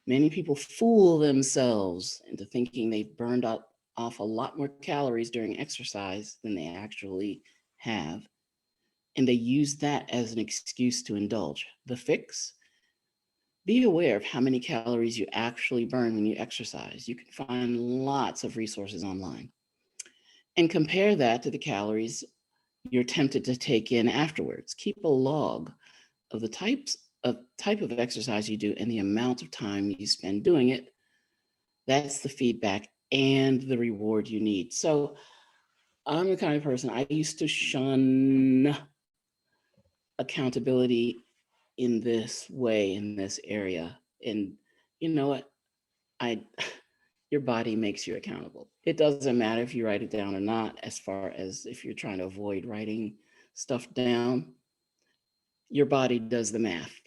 Many people fool themselves into thinking they've burned off a lot more calories during exercise than they actually have, and they use that as an excuse to indulge. The fix: be aware of how many calories you actually burn when you exercise. You can find lots of resources online. And compare that to the calories you're tempted to take in afterwards. Keep a log of the type of exercise you do and the amount of time you spend doing it. That's the feedback and the reward you need. So I'm the kind of person, I used to shun accountability in this way, in this area. And you know what? I Your body makes you accountable. It doesn't matter if you write it down or not, as far as if you're trying to avoid writing stuff down, your body does the math.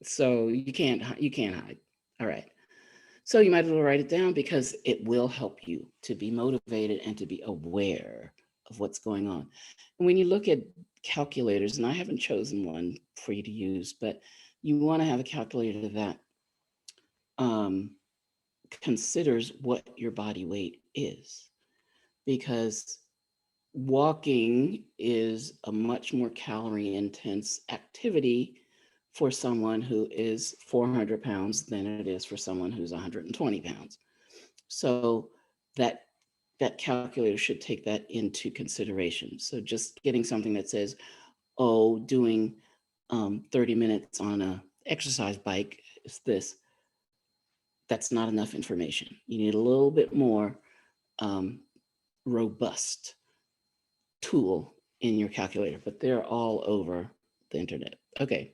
So you can't hide. All right. So you might as well write it down because it will help you to be motivated and to be aware of what's going on. And when you look at calculators, and I haven't chosen one for you to use, but you want to have a calculator that um, considers what your body weight is, because walking is a much more calorie intense activity for someone who is 400 pounds than it is for someone who's 120 pounds. So that that calculator should take that into consideration. So just getting something that says, oh, doing 30 minutes on a exercise bike is this, that's not enough information. You need a little bit more um, robust tool in your calculator, but they're all over the internet. Okay.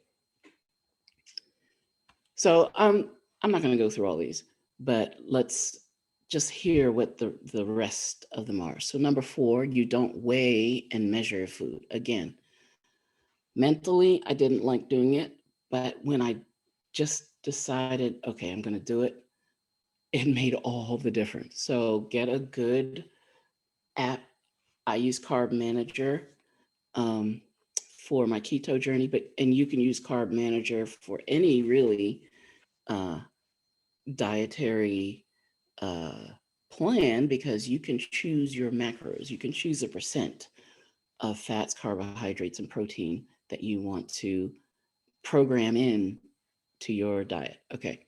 So I'm not going to go through all these, but let's just hear what the rest of them are. So number 4, you don't weigh and measure food. Again, mentally, I didn't like doing it, but when I just decided, okay, I'm going to do it, it made all the difference. So get a good app. I use Carb Manager um, for my keto journey, and you can use Carb Manager for any really uh, dietary uh, plan, because you can choose your macros. You can choose a percent of fats, carbohydrates, and protein that you want to program in to your diet. Okay.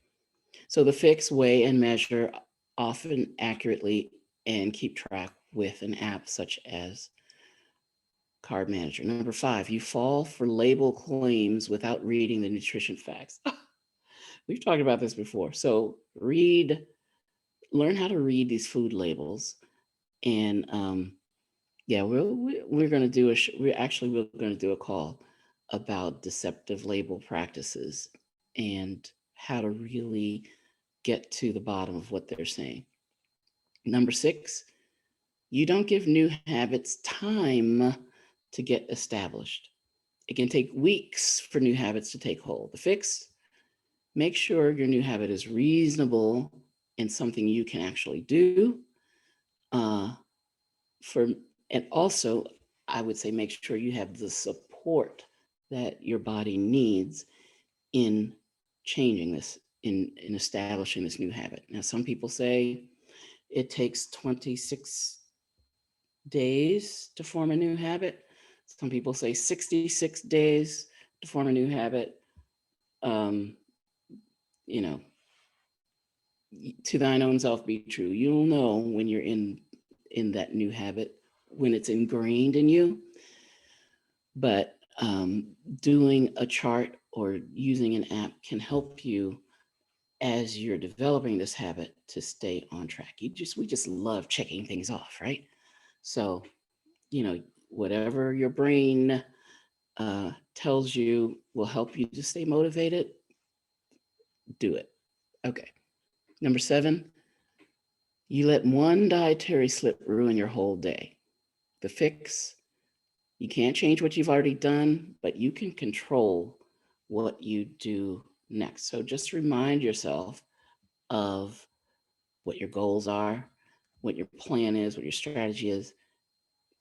So the fix: weigh and measure often accurately and keep track with an app such as Carb Manager. Number 5, you fall for label claims without reading the nutrition facts. We've talked about this before. So learn how to read these food labels. And yeah, we're going to do we're going to do a call about deceptive label practices and how to really get to the bottom of what they're saying. Number 6, you don't give new habits time to get established. It can take weeks for new habits to take hold. The fix: make sure your new habit is reasonable and something you can actually do. Uh, for and also, I would say make sure you have the support that your body needs in changing this, in establishing this new habit. Now, some people say it takes 26 days to form a new habit. Some people say 66 days to form a new habit. Um, you know, to thine own self be true. You'll know when you're in that new habit, when it's ingrained in you. But doing a chart or using an app can help you as you're developing this habit to stay on track. We just love checking things off, right? So, whatever your brain tells you will help you to stay motivated, do it. Okay. Number 7, you let one dietary slip ruin your whole day. The fix: You can't change what you've already done, but you can control what you do next. So just remind yourself of what your goals are, what your plan is, what your strategy is.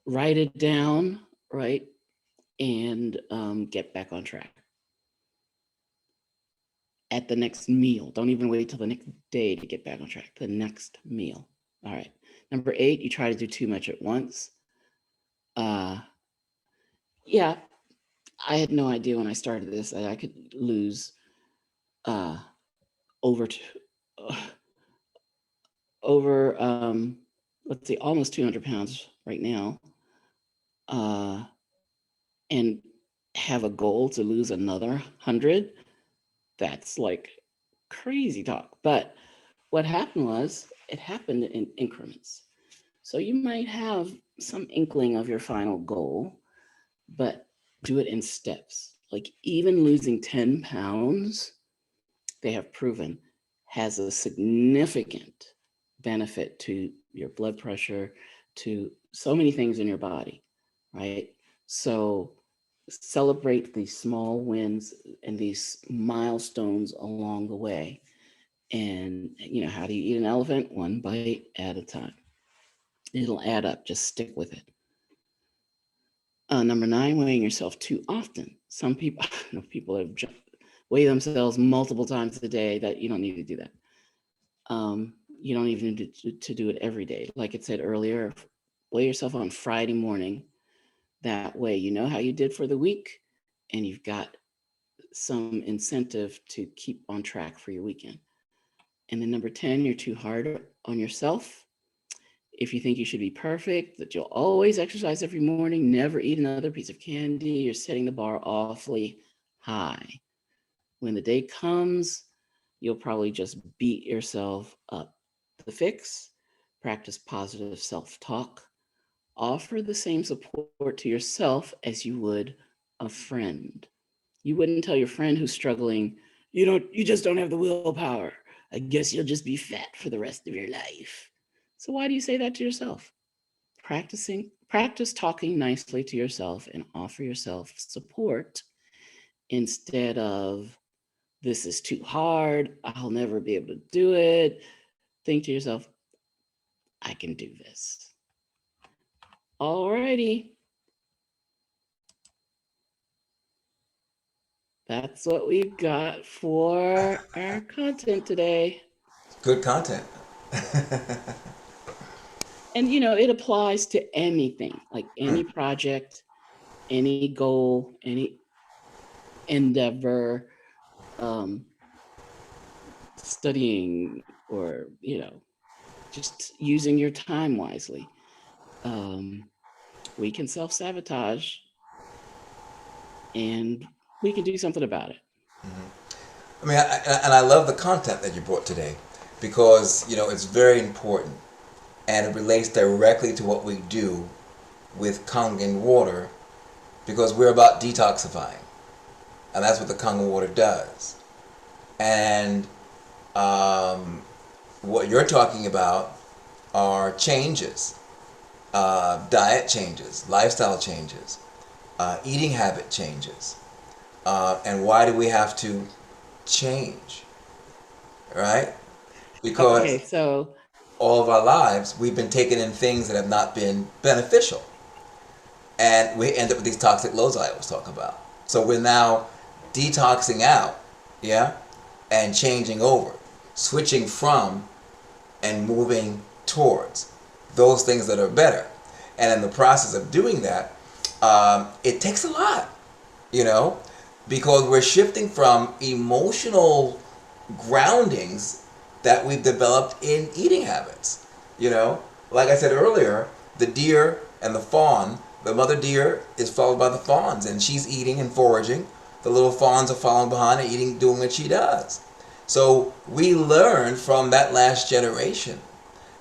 Write it down, right? And get back on track. At the next meal. Don't even wait till the next day to get back on track. The next meal. All right. Number 8, you try to do too much at once. Yeah, I had no idea when I started this that I could lose uh, over uh, let's see, almost 200 pounds right now, and have a goal to lose another 100. That's like crazy talk. But what happened was it happened in increments. So you might have some inkling of your final goal, but do it in steps. Like even losing 10 pounds, they have proven, has a significant benefit to your blood pressure, to so many things in your body, right? So celebrate these small wins and these milestones along the way. And, how do you eat an elephant? One bite at a time. It'll add up. Just stick with it. Number 9, weighing yourself too often. Some people, people have weigh themselves multiple times a day. That you don't need to do that. You don't even need to do it every day. Like it said earlier, weigh yourself on Friday morning. That way, you know how you did for the week, and you've got some incentive to keep on track for your weekend. And then number 10, you're too hard on yourself. If you think you should be perfect, that you'll always exercise every morning, never eat another piece of candy, you're setting the bar awfully high. When the day comes, you'll probably just beat yourself up. The fix: practice positive self-talk. Offer the same support to yourself as you would a friend. You wouldn't tell your friend who's struggling, you just don't have the willpower. I guess you'll just be fat for the rest of your life. So why do you say that to yourself? Practice talking nicely to yourself and offer yourself support instead of, this is too hard, I'll never be able to do it. Think to yourself, I can do this. Alrighty. That's what we've got for our content today. Good content. And it applies to anything, like any project, any goal, any endeavor, studying, or just using your time wisely. We can self-sabotage, and we can do something about it. I mean, and I love the content that you brought today, because it's very important, and it relates directly to what we do with Kangen water, because we're about detoxifying, and that's what the Kangen water does. And what you're talking about are changes, diet changes, lifestyle changes, eating habit changes, and why do we have to change, right? Because Okay, so all of our lives we've been taking in things that have not been beneficial, and we end up with these toxic lows I always talk about. So we're now detoxing out, yeah, and changing over, switching from and moving towards those things that are better. And in the process of doing that, it takes a lot, because we're shifting from emotional groundings that we've developed in eating habits. Like I said earlier, the deer and the fawn, the mother deer is followed by the fawns, and she's eating and foraging. The little fawns are following behind and eating, doing what she does. So we learn from that last generation.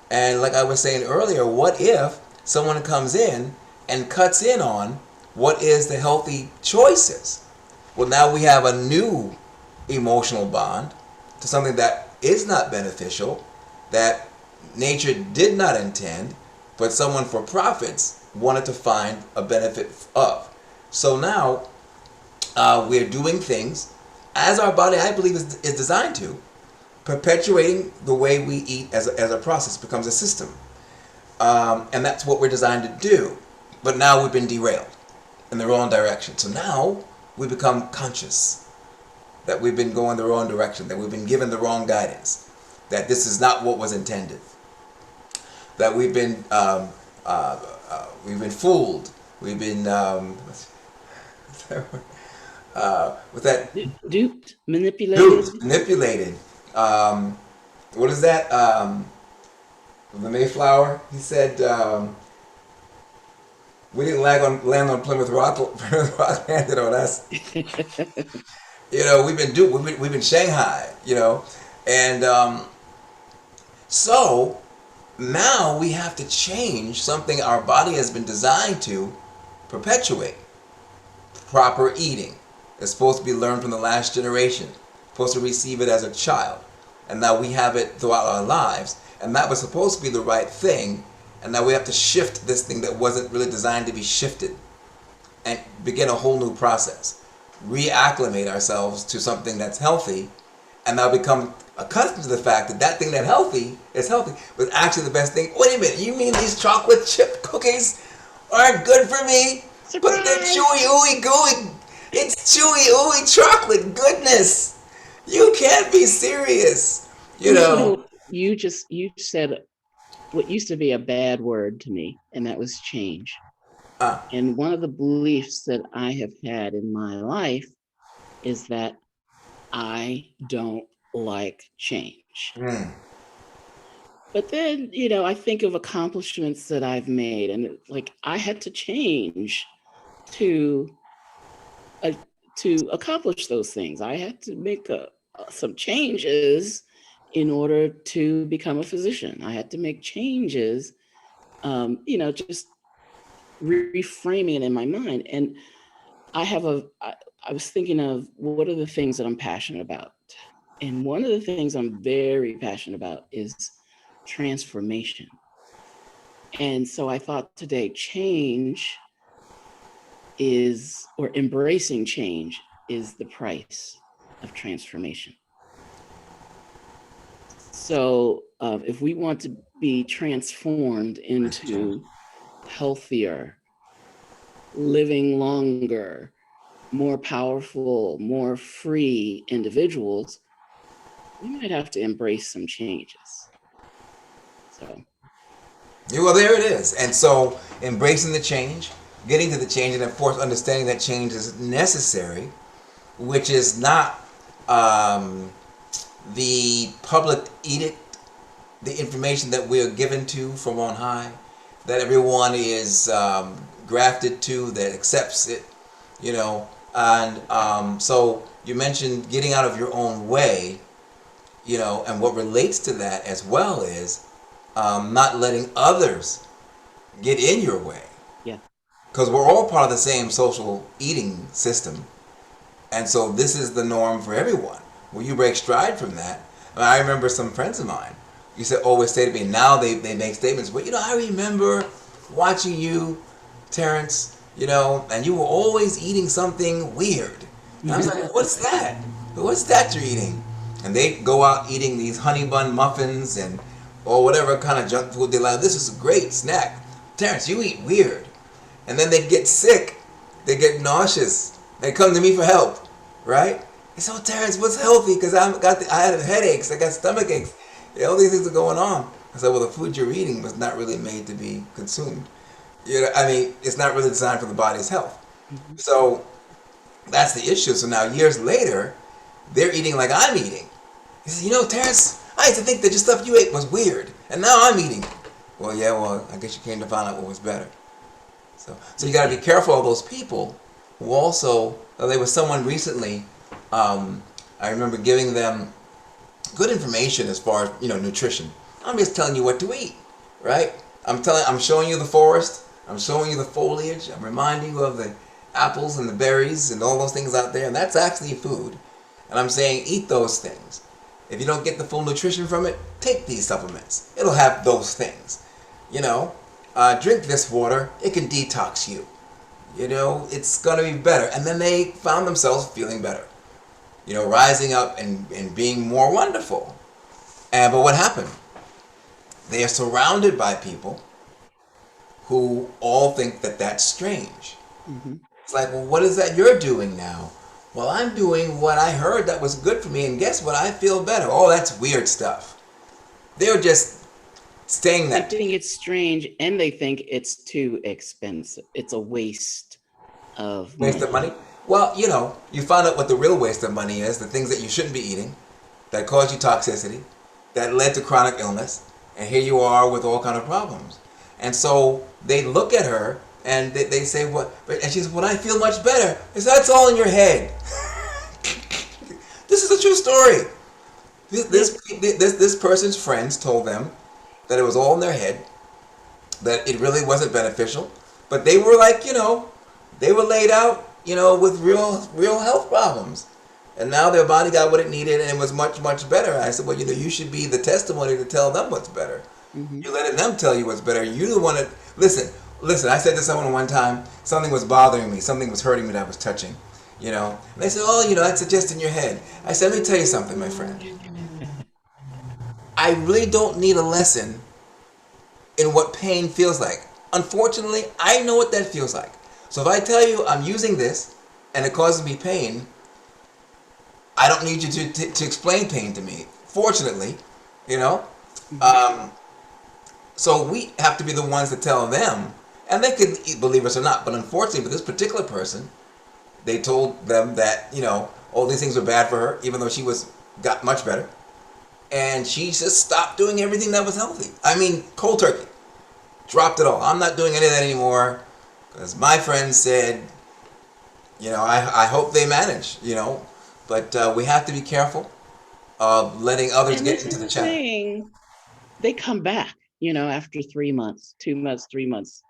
And like I was saying earlier, what if someone comes in and cuts in on what is the healthy choices? Well, now we have a new emotional bond to something that is not beneficial, that nature did not intend, but someone for profits wanted to find a benefit of. So now we're doing things as our body, I believe, is designed to, perpetuating the way we eat as a process becomes a system. And that's what we're designed to do. But now we've been derailed in the wrong direction. So now we become conscious that we've been going the wrong direction, that we've been given the wrong guidance, that this is not what was intended, that we've been fooled, we've been with that Duped, manipulated. manipulated. What is that? The Mayflower. He said, "We didn't land on Plymouth Rock. Plymouth Rock landed on us." You know, we've been duped. We've been Shanghai. You know, and so now we have to change something our body has been designed to perpetuate. Proper eating. It's supposed to be learned from the last generation. Supposed to receive it as a child. And now we have it throughout our lives. And that was supposed to be the right thing. And now we have to shift this thing that wasn't really designed to be shifted. And begin a whole new process. Reacclimate ourselves to something that's healthy. And now become accustomed to the fact that that thing that's healthy is healthy. But actually the best thing, wait a minute, you mean these chocolate chip cookies aren't good for me? Surprise! But they're chewy, ooey, gooey. It's chewy, ooey chocolate goodness. You can't be serious. You know. You said what used to be a bad word to me, and that was change. And one of the beliefs that I have had in my life is that I don't like change. But then, you know, I think of accomplishments that I've made, and like I had to change to accomplish those things. I had to make some changes in order to become a physician. I had to make changes, you know, just reframing it in my mind. And I was thinking of what are the things that I'm passionate about. And one of the things I'm very passionate about is transformation. And so I thought today, embracing change is the price of transformation. So if we want to be transformed into healthier, living longer, more powerful, more free individuals, we might have to embrace some changes. So. Well, there it is. And so embracing the change, getting to the change, and of course understanding that change is necessary, which is not the public edict, the information that we are given to from on high, that everyone is grafted to, that accepts it, you know. And so you mentioned getting out of your own way, you know, and what relates to that as well is not letting others get in your way. Yeah. Because we're all part of the same social eating system. And so this is the norm for everyone. When you break stride from that, I remember some friends of mine used to always say to me, now they make statements, but you know, I remember watching you, Terrence, you know, and you were always eating something weird. And I was like, what's that? What's that you're eating? And they go out eating these honey bun muffins and or whatever kind of junk food they like. This is a great snack. Terrence, you eat weird. And then they get sick. They get nauseous. They come to me for help, right? They say, oh, Terrence, what's healthy? Because I had headaches. I got stomach aches. You know, all these things are going on. I said, well, the food you're eating was not really made to be consumed. You know, I mean, it's not really designed for the body's health. Mm-hmm. So that's the issue. So now years later, they're eating like I'm eating. He says, you know, Terrence, I used to think that just stuff you ate was weird, and now I'm eating. Well, yeah, well, I guess you came to find out what was better. So you got to be careful of those people who also, there was someone recently, I remember giving them good information as far as, you know, nutrition. I'm just telling you what to eat, right? I'm showing you the forest, I'm showing you the foliage, I'm reminding you of the apples and the berries and all those things out there, and that's actually food. And I'm saying eat those things. If you don't get the full nutrition from it, take these supplements. It'll have those things, you know. drink this water. It can detox you. It's going to be better. And then they found themselves feeling better. Rising up and being more wonderful. But what happened? They are surrounded by people who all think that that's strange. Mm-hmm. It's like, well, what is that you're doing now? Well, I'm doing what I heard that was good for me, and guess what? I feel better. Oh, that's weird stuff. They're just saying They that. think it's strange, and they think it's too expensive. It's a waste of Waste of money? Well, you find out what the real waste of money is, the things that you shouldn't be eating, that cause you toxicity, that led to chronic illness, and here you are with all kind of problems. And so they look at her and they say, "What?" And she says, "Well, I feel much better." I said, "That's all in your head." This is a true story. This person's friends told them that it was all in their head, that it really wasn't beneficial, but they were like, they were laid out, with real health problems. And now their body got what it needed and it was much, much better. I said, well, you should be the testimony to tell them what's better. Mm-hmm. You're letting them tell you what's better. You the one that, listen, I said to someone one time, something was bothering me, something was hurting me that I was touching, And they said, oh, that's just in your head. I said, let me tell you something, my friend. I really don't need a lesson in what pain feels like. Unfortunately, I know what that feels like. So if I tell you I'm using this and it causes me pain, I don't need you to explain pain to me. Fortunately, so we have to be the ones to tell them, and they could believe us or not. But unfortunately, for this particular person, they told them that all these things were bad for her, even though she got much better, and she just stopped doing everything that was healthy. I mean, cold turkey, dropped it all. I'm not doing any of that anymore because my friends said, I hope they manage, But we have to be careful of letting others get into the channel. They come back, after 3 months, 2 months, 3 months,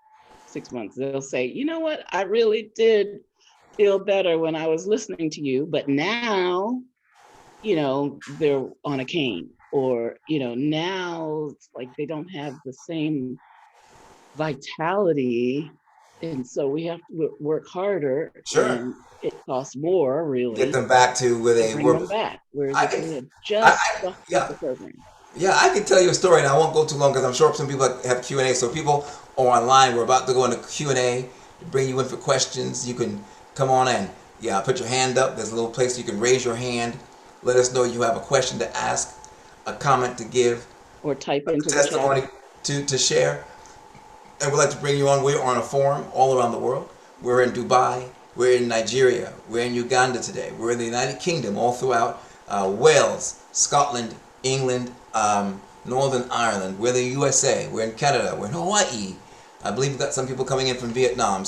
6 months. They'll say, you know what? I really did feel better when I was listening to you, but now, they're on a cane, or, now it's like they don't have the same vitality. And so we have to work harder, Sure. and it costs more, Get really, them back to where to they bring were. them back, whereas I if can, they had just stuck with yeah, the program. yeah. I can tell you a story, and I won't go too long because I'm sure some people have Q&A. So people are online. We're about to go into Q&A to bring you in for questions. You can come on in. Yeah, put your hand up. There's a little place you can raise your hand. Let us know you have a question to ask, a comment to give, Or type a into the chat. testimony to share. And we'd like to bring you on. We're on a forum all around the world. We're in Dubai. We're in Nigeria. We're in Uganda today. We're in the United Kingdom, all throughout Wales, Scotland, England, Northern Ireland. We're in the USA. We're in Canada. We're in Hawaii. I believe we've got some people coming in from Vietnam.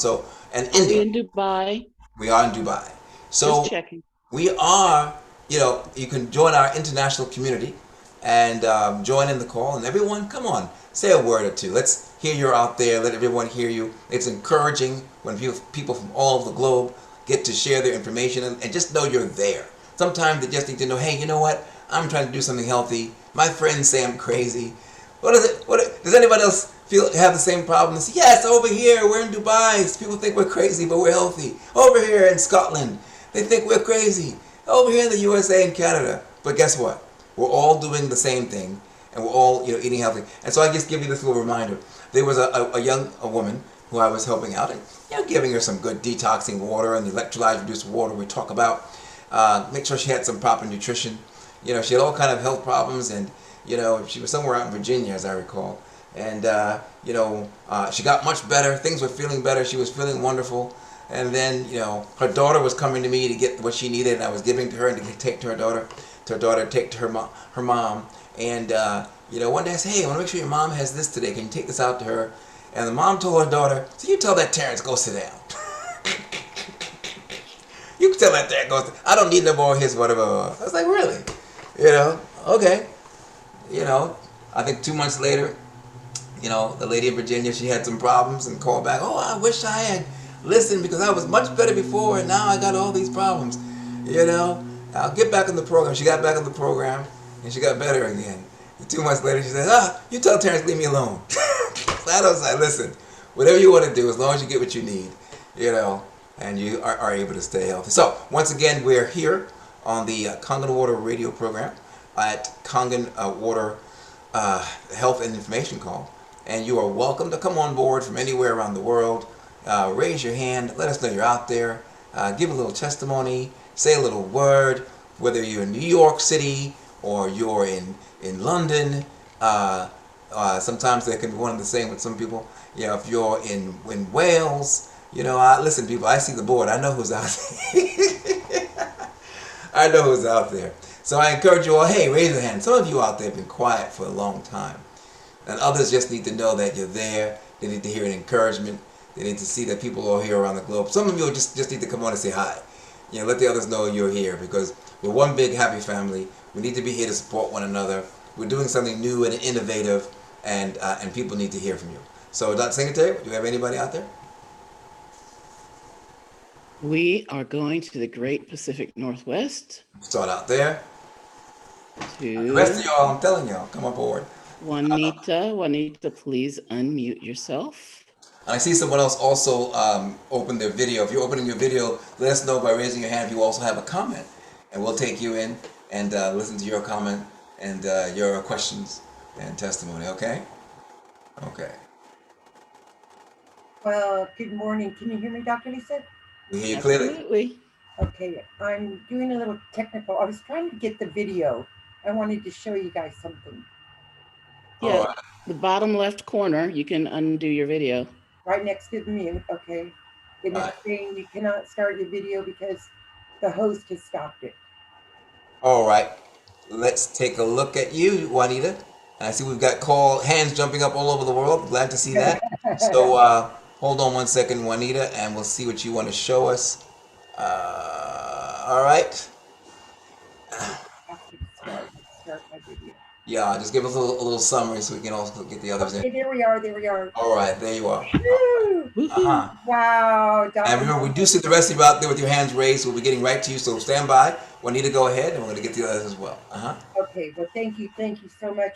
And Are we India. in Dubai? We are in Dubai. Just So checking. we are, you can join our international community and join in the call. And everyone, come on, say a word or two. Let's hear you're out there. Let everyone hear you. It's encouraging when people from all over the globe get to share their information and just know you're there. Sometimes they just need to know, hey, you know what? I'm trying to do something healthy. My friends say I'm crazy. What is it? Does anybody else have the same problems? Yes, over here, we're in Dubai. People think we're crazy, but we're healthy. Over here in Scotland, they think we're crazy. Over here in the USA and Canada. But guess what? We're all doing the same thing, and we're all eating healthy. And so I just give you this little reminder. There was a woman who I was helping out, and giving her some good detoxing water and the electrolyte reduced water we talk about. Make sure she had some proper nutrition. She had all kind of health problems, and she was somewhere out in Virginia, as I recall. And she got much better. Things were feeling better. She was feeling wonderful. And then her daughter was coming to me to get what she needed, and I was giving to her and to take to her daughter. To her daughter, take to her mom. And one day I said, hey, I want to make sure your mom has this today. Can you take this out to her? And the mom told her daughter, so you tell that Terrence, go sit down. You can tell that Terrence, I don't need no more of his whatever. I was like, really? Okay. I think 2 months later, the lady in Virginia, she had some problems and called back, oh, I wish I had listened because I was much better before and now I got all these problems. I'll get back in the program. She got back in the program and she got better again. And 2 months later, she said, you tell Terrence, leave me alone. Flat outside. Listen, whatever you want to do, as long as you get what you need, you know, and you are able to stay healthy. So, once again, we're here on the Kangen Water radio program at Kangen Water Health and Information Call. And you are welcome to come on board from anywhere around the world. Raise your hand, let us know you're out there, give a little testimony, say a little word, whether you're in New York City or you're in London. Sometimes they can be one and the same with some people. You know, if you're in Wales, you know, listen, people, I see the board. I know who's out there. I know who's out there. So I encourage you all, hey, raise your hand. Some of you out there have been quiet for a long time. And others just need to know that you're there. They need to hear an encouragement. They need to see that people are here around the globe. Some of you just need to come on and say hi. You know, let the others know you're here, because we're one big happy family. We need to be here to support one another. We're doing something new and innovative, and people need to hear from you. So, Dr. Singletary, do you have anybody out there? We are going to the Great Pacific Northwest. Start out there. To the rest of y'all, I'm telling y'all, come aboard. Juanita, please unmute yourself. And I see someone else also open their video. If you're opening your video, let us know by raising your hand if you also have a comment. And we'll take you in and listen to your comment and your questions and testimony, okay? Okay. Well, good morning. Can you hear me, Dr. Lisa? We hear you clearly. Absolutely. Okay, I'm doing a little technical. I was trying to get the video. I wanted to show you guys something. Yeah, right. The bottom left corner, you can undo your video. Right next to the mute, okay. And it's saying you cannot start your video because the host has stopped it. All right, let's take a look at you, Juanita. And I see we've got hands jumping up all over the world. Glad to see that. So hold on one second, Juanita, and we'll see what you want to show us. All right. Start my video. Yeah, just give us a little summary so we can also get the others in. There we are. All right, there you are. Right. Wow. And remember, we do see the rest of you out there with your hands raised. We'll be getting right to you, so stand by. Juanita, go ahead, and we're going to get the others as well. Okay, well, thank you so much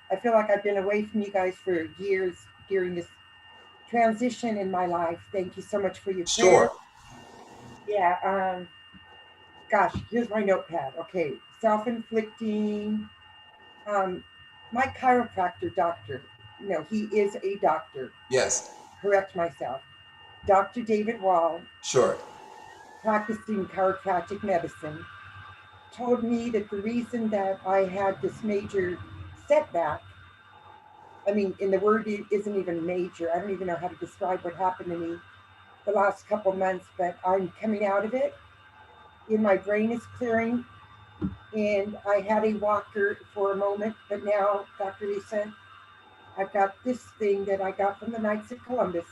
I feel like I've been away from you guys for years during this transition in my life. Thank you so much for your Sure. care. Yeah, gosh, here's my notepad. Okay, self-inflicting. My chiropractor doctor, he is a doctor. Yes. Correct myself. Dr. David Wall. Sure. Practicing chiropractic medicine, told me that the reason that I had this major setback, I mean, and the word isn't even major. I don't even know how to describe what happened to me the last couple months, but I'm coming out of it. And my brain is clearing. And I had a walker for a moment, but now, Dr. Lisa, I've got this thing that I got from the Knights of Columbus.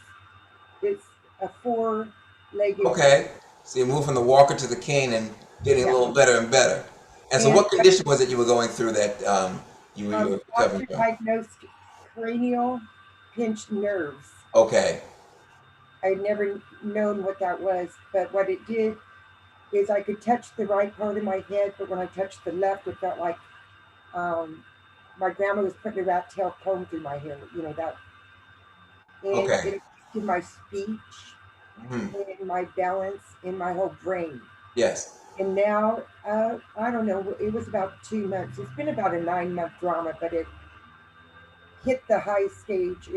It's a 4-legged. Okay. So you moved from the walker to the cane and getting a little better and better. And so what condition was it you were going through that you were recovering from? Diagnosed cranial pinched nerves. Okay. I'd never known what that was, but what it did is I could touch the right part of my head, but when I touched the left, it felt like my grandma was putting a rat tail comb through my hair, that. And it affected my speech, and my balance, and my whole brain. Yes. And now, I don't know, it was about 2 months. It's been about a 9-month drama, but it hit the high stage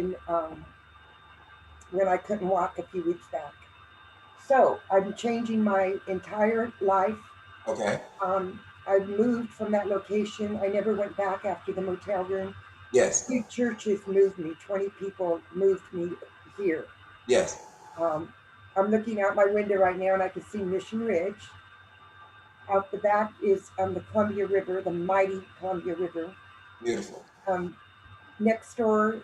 when I couldn't walk a few weeks back. So I'm changing my entire life. Okay. I moved from that location. I never went back after the motel room. Yes. 2 churches moved me. 20 people moved me here. Yes. I'm looking out my window right now and I can see Mission Ridge. Out the back is the Columbia River, the mighty Columbia River. Beautiful. Next door,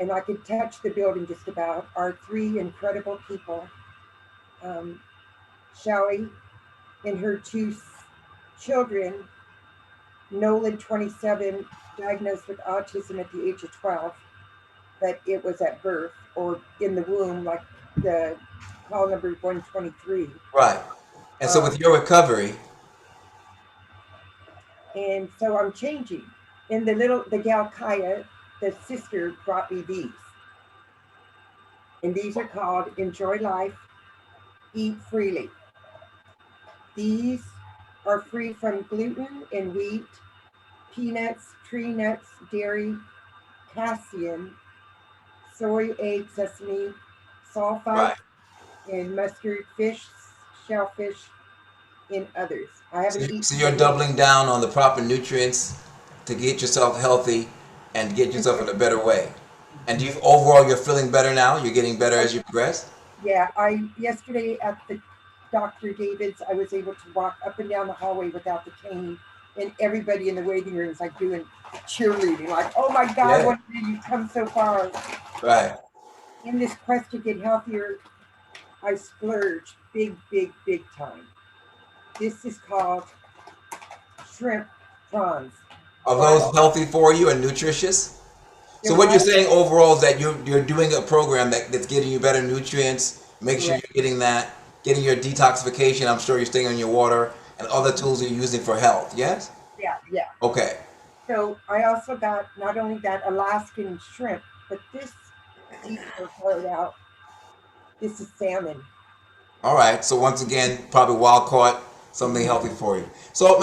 and I could touch the building just about, are 3 incredible people. Shelly and her 2 children, Nolan, 27, diagnosed with autism at the age of 12, but it was at birth or in the womb, like the call number 123. Right. And so with your recovery. And so I'm changing. And the gal Kaya, the sister brought me these. And these are called Enjoy Life, Eat Freely. These are free from gluten and wheat, peanuts, tree nuts, dairy, casein, soy, egg, sesame, sulfite, Right. and mustard, fish, shellfish, and others. I So, haven't so eaten you're them. doubling down on the proper nutrients to get yourself healthy and get yourself in a better way. And do you overall you're feeling better now? You're getting better Oh, as you progress? yeah, I yesterday at the Dr. David's, I was able to walk up and down the hallway without the cane, and everybody in the waiting room is like doing cheerleading, like, "Oh my God, Yeah. what did you come so far?" Right. In this quest to get healthier, I splurge big time. This is called shrimp prawns. Are So those healthy for you and nutritious? So they're what you're high. saying overall is that you're doing a program that's getting you better nutrients. Make sure Correct. you're getting that, getting your detoxification. I'm sure you're staying on your water and other tools you're using for health. Yes. Yeah. Okay. So I also got not only that Alaskan shrimp, but this deep throat out. This is salmon. All right. So once again, probably wild caught, something Mhm. healthy for you. So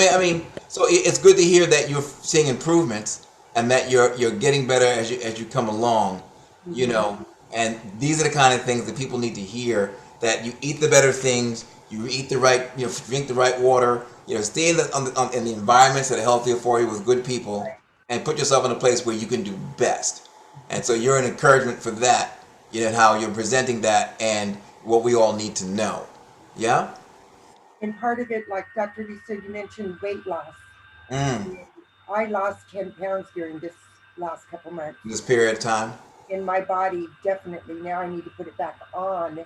so it's good to hear that you're seeing improvements and that you're getting better as you come along. You Mhm. know, and these are the kind of things that people need to hear. That you eat the better things, you eat the right, drink the right water, stay in the environments that are healthier for you with good people, and put yourself in a place where you can do best. And so you're an encouragement for that, and how you're presenting that and what we all need to know. Yeah? And part of it, like Dr. Lisa, you mentioned weight loss. Mm. And I lost 10 pounds during this last couple months. This period of time. In my body, definitely. Now I need to put it back on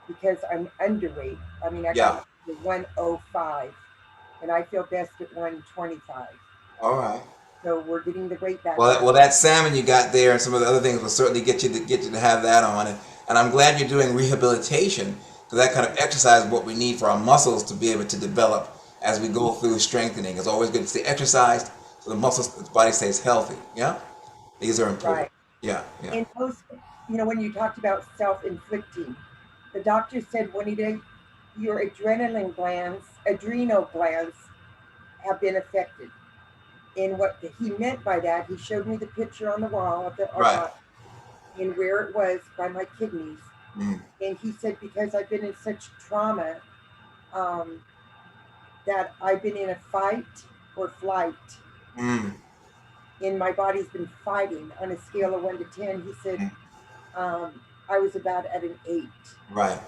because I'm underweight. I mean, I got Yeah. up to 105 and I feel best at 125. All right. So we're getting the weight back Well, on. that salmon you got there and some of the other things will certainly get you to have that on. And I'm glad you're doing rehabilitation because that kind of exercise is what we need for our muscles to be able to develop as we go through strengthening. It's always good to stay exercised so the body stays healthy. Yeah, these are important. Right. Yeah, yeah. And most, when you talked about self-inflicting, the doctor said when your adrenal glands have been affected. And what he meant by that, he showed me the picture on the wall of Right. my and where it was by my kidneys. Mm, And he said because I've been in such trauma, um, that I've been in a fight or flight, mm, and my body's been fighting on a scale of 1 to 10. He said mm. I was about at an 8 Right.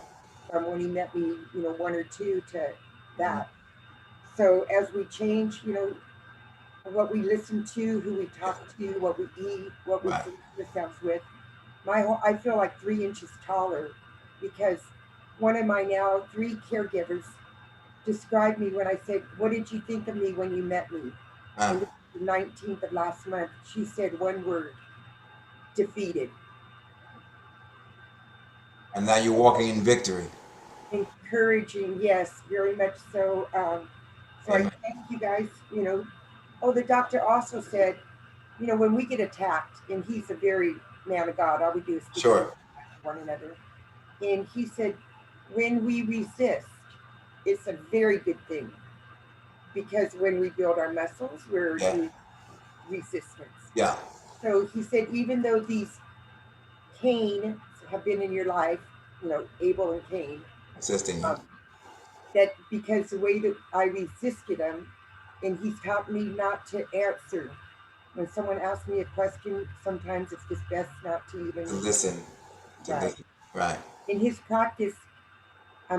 from when he met me, 1 or 2 to Mm, that. So as we change, what we listen to, who we yeah. talk to, what we eat, what we Right. surround ourselves with, I feel like 3 inches taller because one of my now 3 caregivers described me when I said, "What did you think of me when you met me?" Uh, And this was the 19th of last month. She said one word: defeated. and now you're walking in victory. Encouraging, yes, very much so. So I Amen. thank you guys. Oh, the doctor also said, when we get attacked, and he's a very man of God, all we do is speak the word Sure. to one another. And he said, when we resist, it's a very good thing because when we build our muscles, we're Yeah. doing resistance. Yeah. So he said, even though these Cain have been in your life, Abel and Cain, Assisting you. um, that because the way that I resisted him, and he's taught me not to answer. When someone asks me a question, sometimes it's just best not to To even. listen. To Right. listen. Right. In his practice,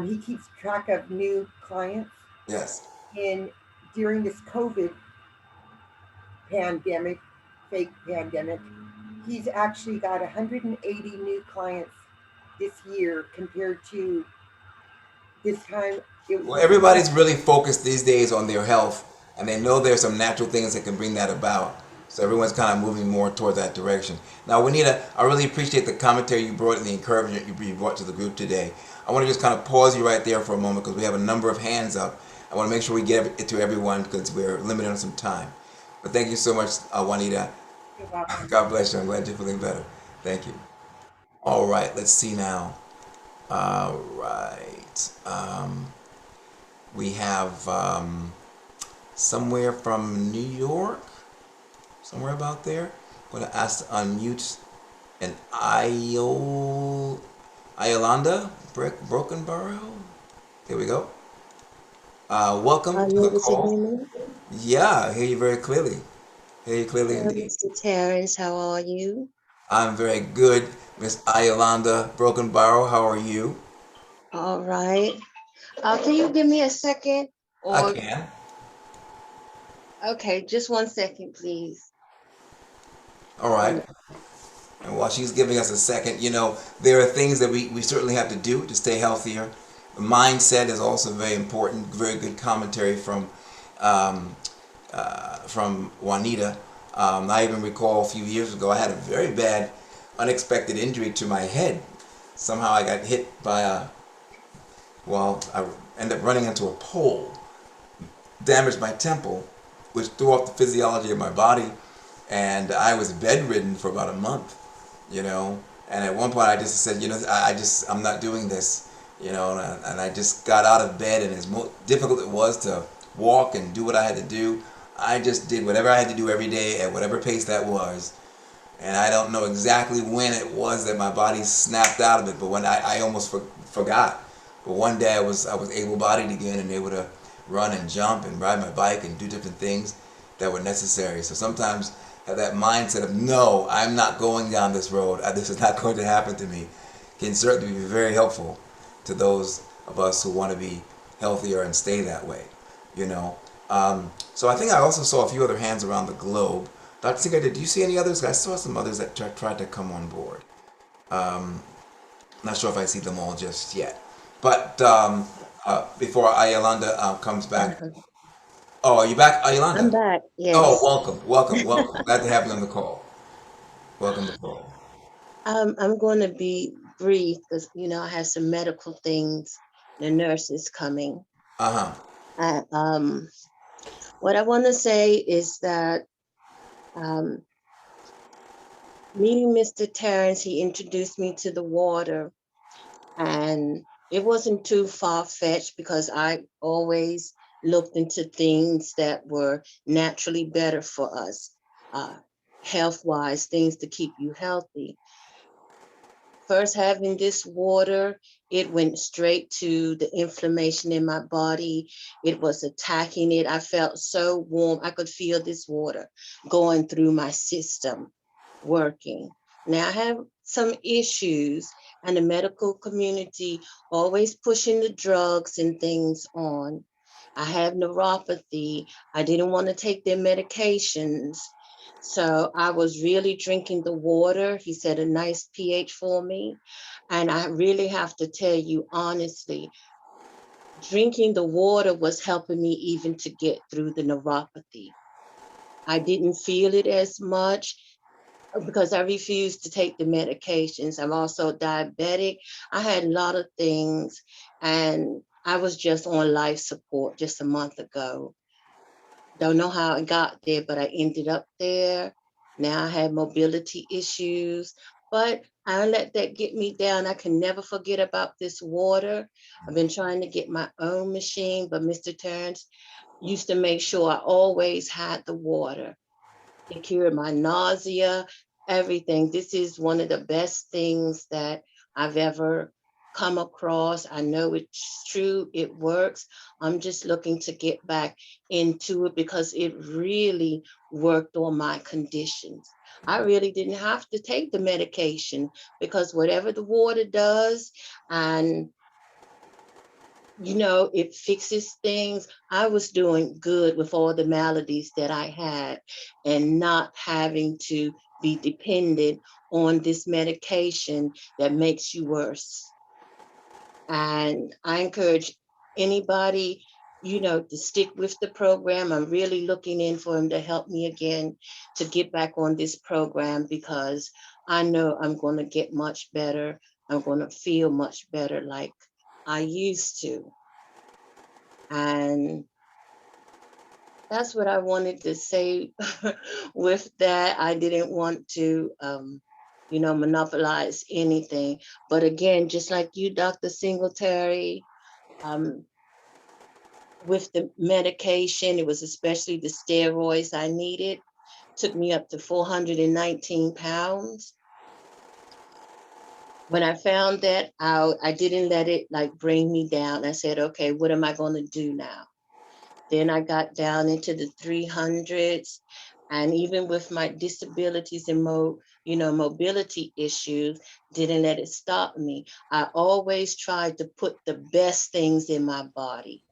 he keeps track of new clients. Yes. And during this COVID pandemic, fake pandemic, he's actually got 180 new clients this year compared to this time. It was Well, just everybody's really focused these days on their health, and they know there's some natural things that can bring that about. So everyone's kind of moving more toward that direction. Now, Juanita, I really appreciate the commentary you brought and the encouragement you brought to the group today. I want to just kind of pause you right there for a moment because we have a number of hands up. I want to make sure we get it to everyone because we're limited on some time. But thank you so much, Juanita. You're welcome. God bless you. I'm glad you're feeling better. Thank you. All right, let's see now. All right. We have somewhere from New York, somewhere about there. I'm going to ask to unmute an Iolanda Broken Borough. Here we go. Are Welcome to you the able to hear call. me? Yeah, I hear you very clearly. Hear you clearly Hello, indeed. Mr. Terrence. How are you? I'm very good, Miss Iolanda Broken Barrow. How are you? All right. Can you give me a second? I Or, can. okay, just 1 second, please. All right. And while she's giving us a second, there are things that we certainly have to do to stay healthier. Mindset is also very important. Very good commentary um, from Juanita. I even recall a few years ago I had a very bad, unexpected injury to my head. Somehow I got hit by I ended up running into a pole, damaged my temple, which threw off the physiology of my body, and I was bedridden for about a month, you know. And at one point, I just said, I'm not doing this, and I just got out of bed, and as difficult it was to walk and do what I had to do, I just did whatever I had to do every day at whatever pace that was. And I don't know exactly when it was that my body snapped out of it, but when I almost forgot. But one day I was able-bodied again and able to run and jump and ride my bike and do different things that were necessary. So sometimes have that mindset of no, I'm not going down this road. This is not going to happen to me. Can certainly be very helpful to those of us who want to be healthier and stay that way. You know. So I think I also saw a few other hands around the globe. Dr. Singer, did you see any others? I saw some others that tried to come on board. Not sure if I see them all just yet. But before Ayolanda comes back. Uh-huh. Oh, are you back, I'm Ayolanda? back. Oh, Yes. welcome, welcome, welcome. Glad to have you on the call. Welcome to the call. I'm going to be brief because, I have some medical things. The nurse is coming. Uh-huh. Uh, um, what I want to say is that um, meeting Mr. Terrence, he introduced me to the water. And it wasn't too far-fetched because I always looked into things that were naturally better for us, uh, health-wise, things to keep you healthy. First having this water, it went straight to the inflammation in my body. It was attacking it. I felt so warm. I could feel this water going through my system, working. Now I have some issues, and the medical community always pushing the drugs and things on. I have neuropathy. I didn't want to take their medications. So I was really drinking the water. He said a nice pH for me. And I really have to tell you honestly, drinking the water was helping me even to get through the neuropathy. I didn't feel it as much because I refused to take the medications. I'm also diabetic. I had a lot of things, and I was just on life support just a month ago. Don't know how I got there, but I ended up there. Now I have mobility issues, but I don't let that get me down. I can never forget about this water. I've been trying to get my own machine, but Mr. Terrence used to make sure I always had the water. It cured my nausea, everything. This is one of the best things that I've ever come across. I know it's true, it works. I'm just looking to get back into it because it really worked on my conditions. I really didn't have to take the medication because whatever the water does, and it fixes things. I was doing good with all the maladies that I had and not having to be dependent on this medication that makes you worse. And I encourage anybody, to stick with the program. I'm really looking in for him to help me again to get back on this program because I know I'm going to get much better. I'm going to feel much better like I used to. And That's what I wanted to say. With that, I didn't want to, monopolize anything. But again, just like you, Dr. Singletary, um, with the medication, it was especially the steroids I needed, took me up to 419 pounds. When I found that out, I didn't let it like bring me down. I said, okay, what am I going to do now? Then I got down into the 300s. And even with my disabilities and mobility issues, didn't let it stop me. I always tried to put the best things in my body,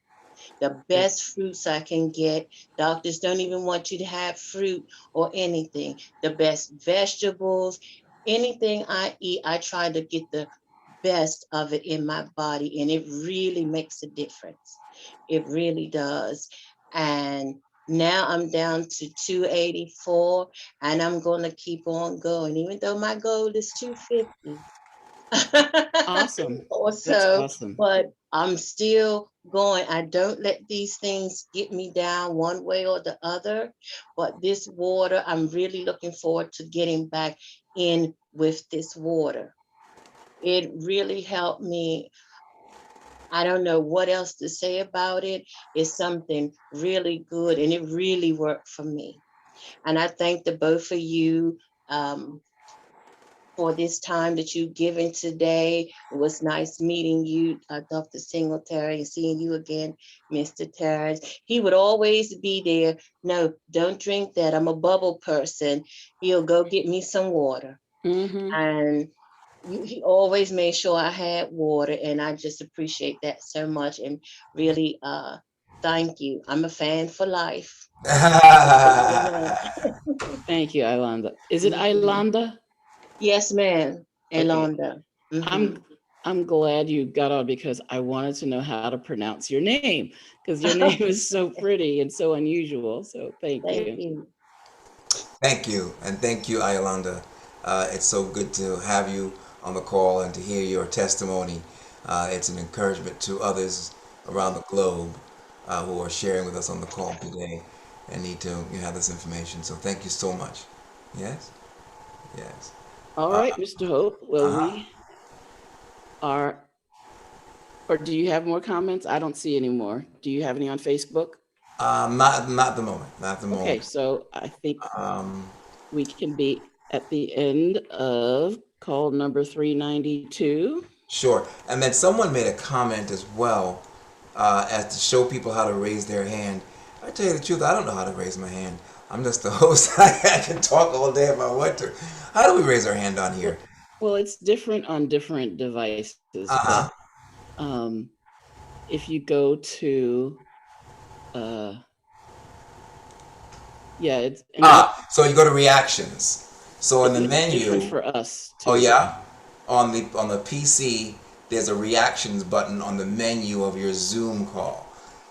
the best fruits I can get. Doctors don't even want you to have fruit or anything. The best vegetables, anything I eat, I try to get the best of it in my body, and it really makes a difference. It really does. And now I'm down to 284, and I'm going to keep on going, even though my goal is 250. Awesome. That's Also, awesome. but I'm still going. I don't let these things get me down one way or the other. But this water, I'm really looking forward to getting back in with this water. It really helped me. I don't know what else to say about it. It's something really good, and it really worked for me. And I thank the both of you for this time that you've given today. It was nice meeting you, Dr. Singletary, and seeing you again, Mr. Terrence. He would always be there. No, don't drink that. I'm a bubble person. He'll go get me some water. Mm-hmm. And he always made sure I had water, and I just appreciate that so much. And really, thank you. I'm a fan for life. Thank you, Ilanda. Is it Mhm. Ilanda? Yes, ma'am, Okay. Elonda. I'm I'm glad you got on because I wanted to know how to pronounce your name because your name is so pretty and so unusual. So thank Thank you. you. Thank you, and thank you, Ayolanda. It's so good to have you on the call and to hear your testimony. It's an encouragement to others around the globe who are sharing with us on the call today and need to have this information. So thank you so much. Yes, yes. All right, Mr. Hope. Well, Uh-huh. we are, or do you have more comments? I don't see any more. Do you have any on Facebook? Not at the moment. Not at the Okay, moment. so I think Um, we can be at the end of call number 392. sure. And then someone made a comment as well as to show people how to raise their hand. I tell you the truth, I don't know how to raise my hand. I'm just the host. I can talk all day if I want to. How do we raise our hand on here? Well, it's different on different devices, Uh but huh. um, if you go to, uh, yeah, it's and So you go to reactions. So in the it's different menu, for us oh too. yeah, on the PC, there's a reactions button on the menu of your Zoom call.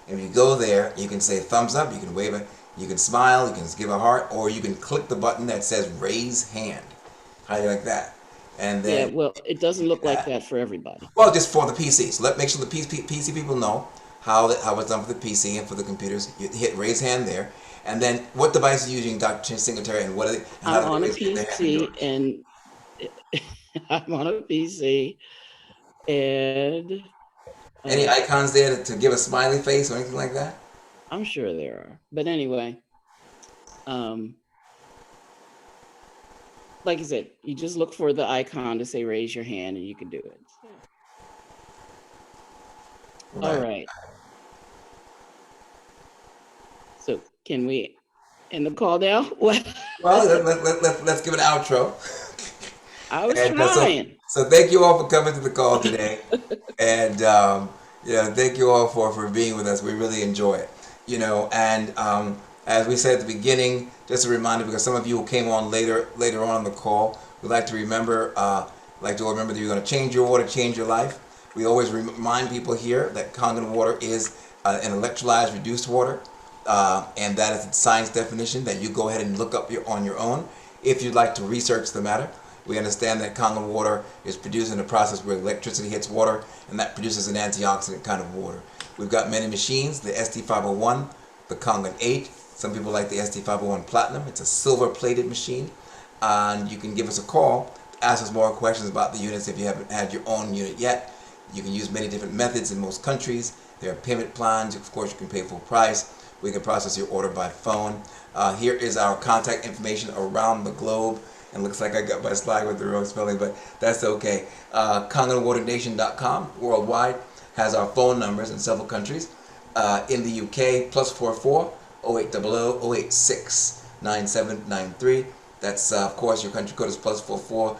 If you go there, you can say thumbs up, you can wave it, you can smile, you can give a heart, or you can click the button that says raise hand. How do you like that? And Yeah, then well, it doesn't look like that. that for everybody. Well, just for the PC. So let make sure the PC people know how it's done for the PC and for the computers. You hit raise hand there, and then what device are you using, Dr. Singletary, and what are they, and how I'm do they on a raise their hand on PC yours? and I'm on a PC and Any uh, icons there to give a smiley face or anything like that? I'm sure there are. But anyway, um, like I said, you just look for the icon to say raise your hand and you can do it. So, all Right. right. So can we end the call now? What? Well, let's give it an outro. I was And trying. so thank you all for coming to the call today, and thank you all for being with us. We really enjoy it, And as we said at the beginning, just a reminder because some of you who came on later on in the call, we'd like to remember that you're going to change your water, change your life. We always remind people here that Kangen water is an electrolyzed reduced water, and that is its science definition that you go ahead and look up on your own if you'd like to research the matter. We understand that Kangen water is produced in a process where electricity hits water, and that produces an antioxidant kind of water. We've got many machines, the SD501, the Kangen 8. Some people like the ST501 Platinum. It's a silver-plated machine. And you can give us a call, ask us more questions about the units if you haven't had your own unit yet. You can use many different methods in most countries. There are payment plans. Of course, you can pay full price. We can process your order by phone. Here is our contact information around the globe. And looks like I got my slide with the wrong spelling, but that's okay. KangenWaterNation.com worldwide has our phone numbers in several countries. In the UK, +44 0800 086 9793. That's, of course, your country code is +44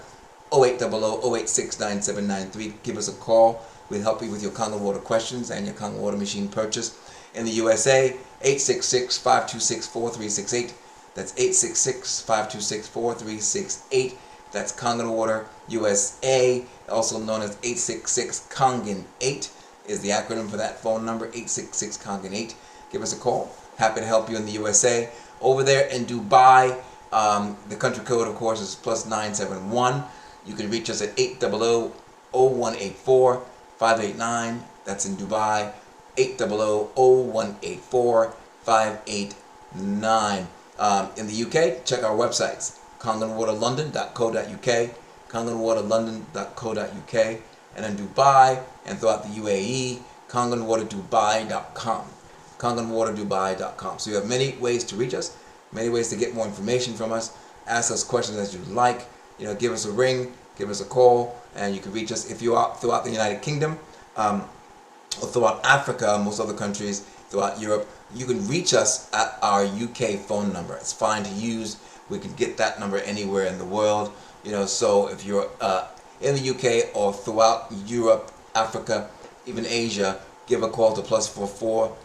0800 086 9793. Give us a call. We'll help you with your Kangen water questions and your Kangen water machine purchase. In the USA, 866-526-4368. That's 866-526-4368. That's Kangen Water USA, also known as 866-Kangen-8 is the acronym for that phone number, 866-Kangen-8. Give us a call. Happy to help you in the USA. Over there in Dubai, the country code, of course, is +971. You can reach us at 800-0184-589. That's in Dubai, 800-0184-589. In the UK, check our websites, kangenwaterlondon.co.uk, kangenwaterlondon.co.uk, and in Dubai and throughout the UAE, kangenwaterdubai.com, kangenwaterdubai.com. So you have many ways to reach us, many ways to get more information from us. Ask us questions as you like. Give us a ring, give us a call, and you can reach us if you are throughout the United Kingdom, or throughout Africa, most other countries, throughout Europe. You can reach us at our UK phone number. It's fine to use. We can get that number anywhere in the world. So if you're in the UK or throughout Europe, Africa, even Asia, give a call to +44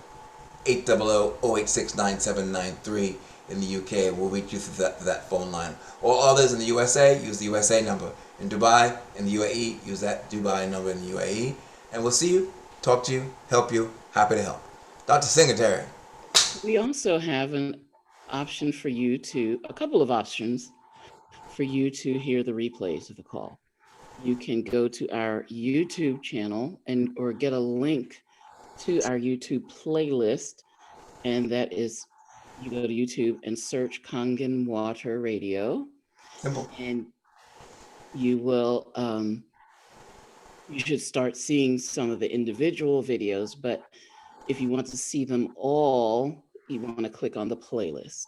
800 086 9793 in the UK. We'll reach you through that phone line. Or others in the USA, use the USA number. In Dubai, in the UAE, use that Dubai number in the UAE. And we'll see you, talk to you, help you. Happy to help. Dr. Singletary. We also have a couple of options for you to hear the replays of the call. You can go to our YouTube channel or get a link to our YouTube playlist, and that is, you go to YouTube and search Kangen Water Radio. Simple. And you will, you should start seeing some of the individual videos, but if you want to see them all, you want to click on the playlist.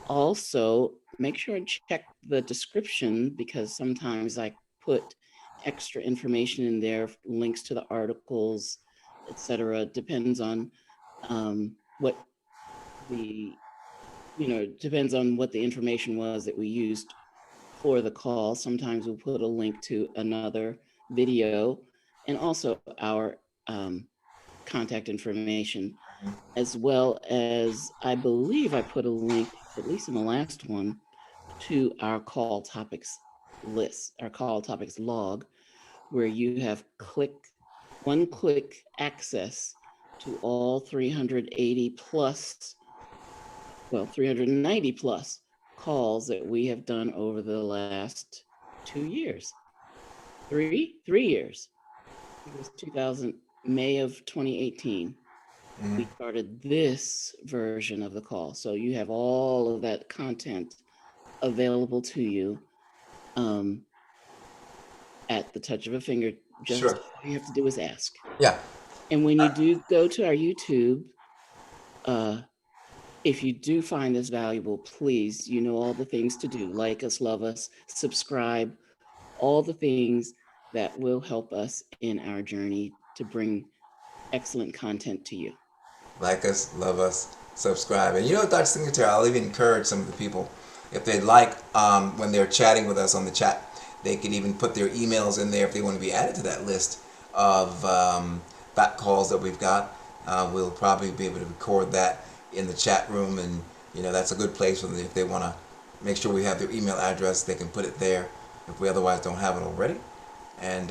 Also, make sure and check the description, because sometimes I put extra information in there, links to the articles, etc. Depends on depends on what the information was that we used for the call. Sometimes we'll put a link to another video, and also our contact information, as well as, I believe I put a link, at least in the last one, to our call topics list, our call topics log, where you have one-click access to all 390 plus calls that we have done over the last 2 years. 3 years. It was May of 2018. We started this version of the call. So you have all of that content available to you at the touch of a finger. Just Sure. all you have to do is ask. Yeah. And when you do go to our YouTube, if you do find this valuable, please, all the things to do. Like us, love us, subscribe, all the things that will help us in our journey to bring excellent content to you. Like us, love us, subscribe. And Dr. Singletary, I'll even encourage some of the people, if they'd like, when they're chatting with us on the chat, they could even put their emails in there if they want to be added to that list of back calls that we've got. We'll probably be able to record that in the chat room, and that's a good place for them. If they want to make sure we have their email address, they can put it there if we otherwise don't have it already. And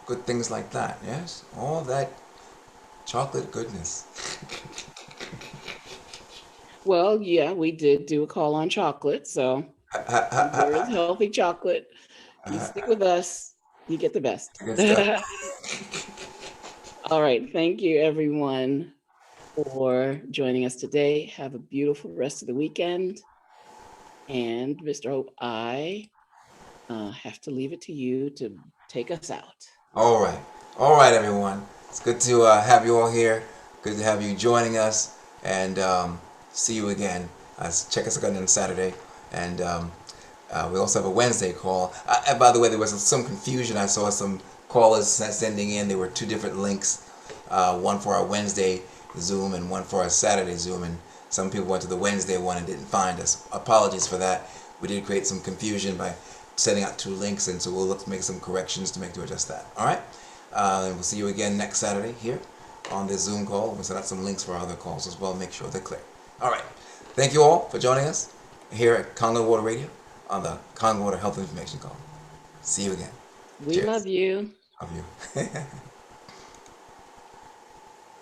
good things like that. Yes, all that chocolate goodness. Well, yeah, we did do a call on chocolate, so there is healthy chocolate. You stick with us, you get the best. Good stuff. All right, thank you, everyone. for joining us today. Have a beautiful rest of the weekend. And Mr. Hope, I have to leave it to you to take us out. All right, everyone. It's good to have you all here. Good to have you joining us, and see you again. Check us again on Saturday, and we also have a Wednesday call. And by the way, there was some confusion. I saw some callers sending in. There were two different links, one for our Wednesday Zoom and one for our Saturday Zoom, and some people went to the Wednesday one and didn't find us. Apologies for that. We did create some confusion by sending out two links, and so we'll look to make some corrections to adjust that. All right, and we'll see you again next Saturday here on this Zoom call. We'll send out some links for our other calls as well. Make sure they're clear. All right, thank you all for joining us here at Kangen Water Radio on the Kangen Water Health Information Call. See you again. We Cheers. love you. Love you.